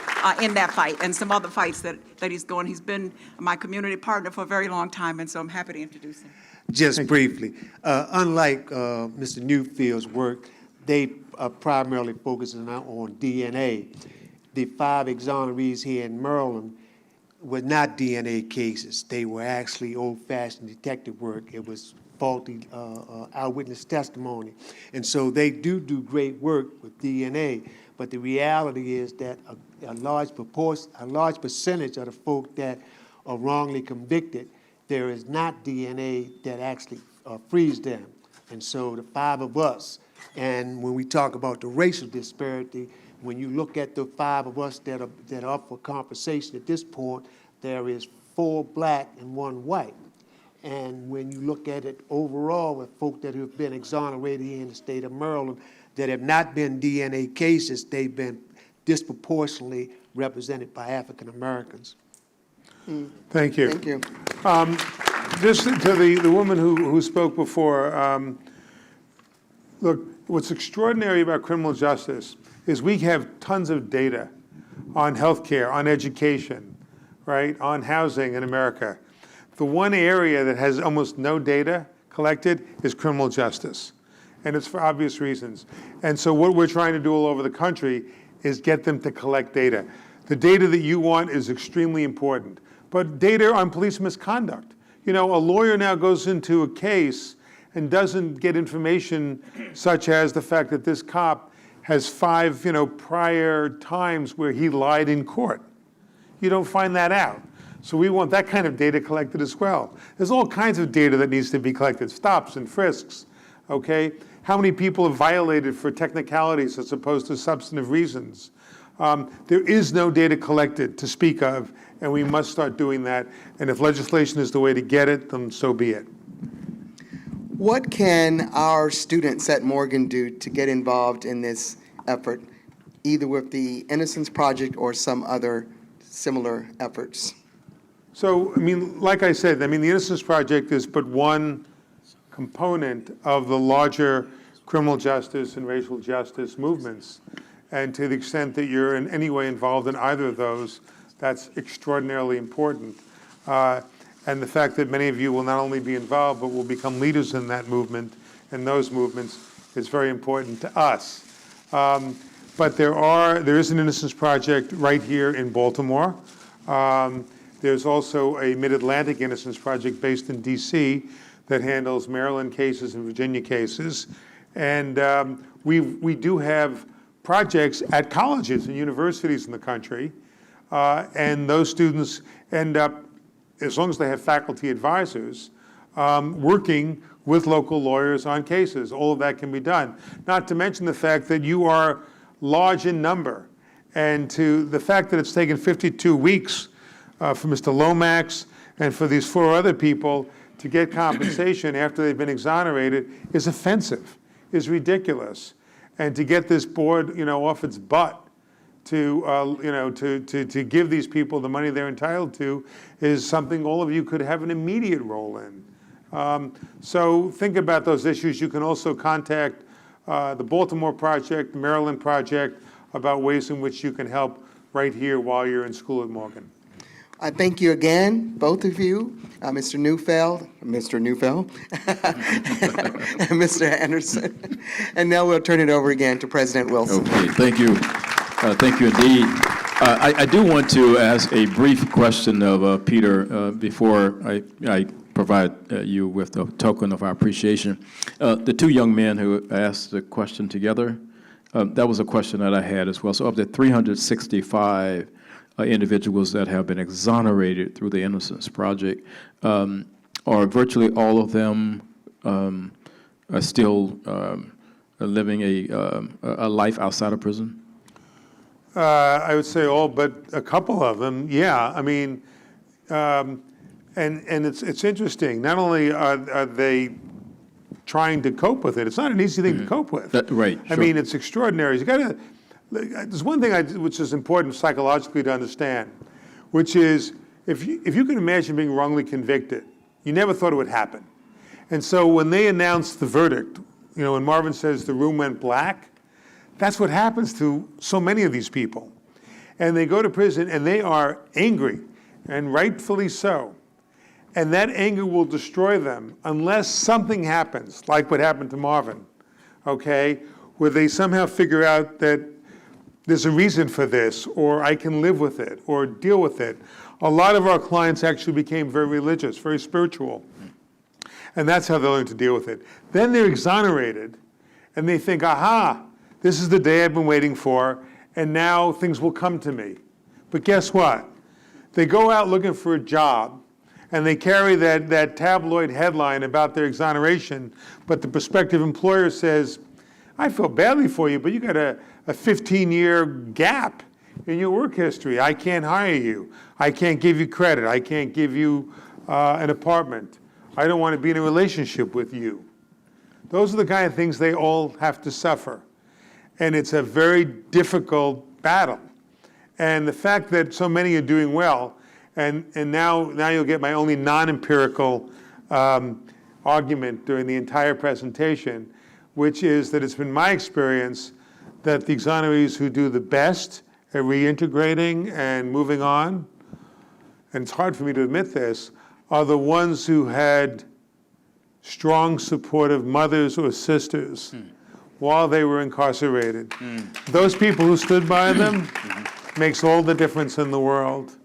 in that fight and some other fights that he's going. He's been my community partner for a very long time, and so I'm happy to introduce him. Just briefly, unlike Mr. Newfield's work, they are primarily focusing on DNA. The 5 exonerees here in Maryland were not DNA cases. They were actually old-fashioned detective work. It was faulty eyewitness testimony. And so they do great work with DNA, but the reality is that a large percentage of the folk that are wrongly convicted, there is not DNA that actually frees them. And so the 5 of us, and when we talk about the racial disparity, when you look at the 5 of us that are up for conversation at this point, there is 4 black and 1 white. And when you look at it overall with folk that have been exonerated here in the state of Maryland that have not been DNA cases, they've been disproportionately represented by African Americans. Thank you. Thank you. Just to the woman who spoke before, look, what's extraordinary about criminal justice is we have tons of data on healthcare, on education, right, on housing in America. The one area that has almost no data collected is criminal justice, and it's for obvious reasons. And so what we're trying to do all over the country is get them to collect data. The data that you want is extremely important, but data on police misconduct. You know, a lawyer now goes into a case and doesn't get information such as the fact that this cop has 5, prior times where he lied in court. You don't find that out. So we want that kind of data collected as well. There's all kinds of data that needs to be collected, stops and frisks, okay? How many people have violated for technicalities as opposed to substantive reasons? There is no data collected to speak of, and we must start doing that. And if legislation is the way to get it, then so be it. What can our students at Morgan do to get involved in this effort, either with the Innocence Project or some other similar efforts? So, like I said, the Innocence Project is but one component of the larger criminal justice and racial justice movements. And to the extent that you're in any way involved in either of those, that's extraordinarily important. And the fact that many of you will not only be involved, but will become leaders in that movement and those movements is very important to us. But there is an Innocence Project right here in Baltimore. There's also a Mid-Atlantic Innocence Project based in D.C. that handles Maryland cases and Virginia cases. And we do have projects at colleges and universities in the country. And those students end up, as long as they have faculty advisors, working with local lawyers on cases. All of that can be done. Not to mention the fact that you are large in number. And to the fact that it's taken 52 weeks for Mr. Lomax and for these 4 other people to get compensation after they've been exonerated is offensive, is ridiculous. And to get this board, off its butt to give these people the money they're entitled to is something all of you could have an immediate role in. So think about those issues. You can also contact the Baltimore Project, the Maryland Project, about ways in which you can help right here while you're in school at Morgan. I thank you again, both of you, Mr. Neufeld, and Mr. Anderson. And now we'll turn it over again to President Wilson. Okay, thank you. Thank you indeed. I do want to ask a brief question of Peter before I provide you with a token of our appreciation. The two young men who asked the question together, that was a question that I had as well. So of the 365 individuals that have been exonerated through the Innocence Project, are virtually all of them are still living a life outside of prison? I would say all but a couple of them, yeah. I mean, and it's interesting. Not only are they trying to cope with it, it's not an easy thing to cope with. Right. I mean, it's extraordinary. You got to. There's one thing which is important psychologically to understand, which is if you can imagine being wrongly convicted, you never thought it would happen, and so when they announced the verdict, you know, when Marvin says the room went black. That's what happens to so many of these people. And they go to prison and they are angry, and rightfully so. And that anger will destroy them unless something happens, like what happened to Marvin, okay? Where they somehow figure out that there's a reason for this, or I can live with it, or deal with it. A lot of our clients actually became very religious, very spiritual. And that's how they learn to deal with it. Then they're exonerated, and they think, aha, this is the day I've been waiting for, and now things will come to me. But guess what? They go out looking for a job, and they carry that tabloid headline about their exoneration, but the prospective employer says, I feel badly for you, but you got a 15-year gap in your work history. I can't hire you. I can't give you credit. I can't give you an apartment. I don't want to be in a relationship with you. Those are the kind of things they all have to suffer. And it's a very difficult battle. And the fact that so many are doing well, and now you'll get my only non-empirical argument during the entire presentation, which is that it's been my experience that the exonerees who do the best at reintegrating and moving on, and it's hard for me to admit this, are the ones who had strong, supportive mothers or sisters while they were incarcerated. Those people who stood by them makes all the difference in the world.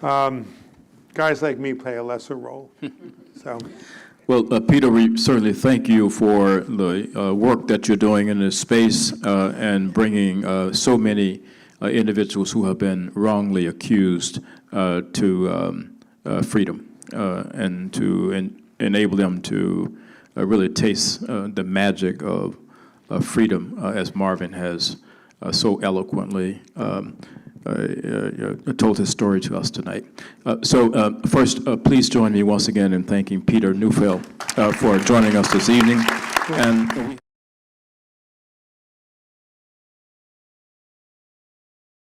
Guys like me play a lesser role. So. Well, Peter, we certainly thank you for the work that you're doing in this space and bringing so many individuals who have been wrongly accused to freedom and to enable them to really taste the magic of freedom, as Marvin has so eloquently told his story to us tonight. So first, please join me once again in thanking Peter Neufeld for joining us this evening. And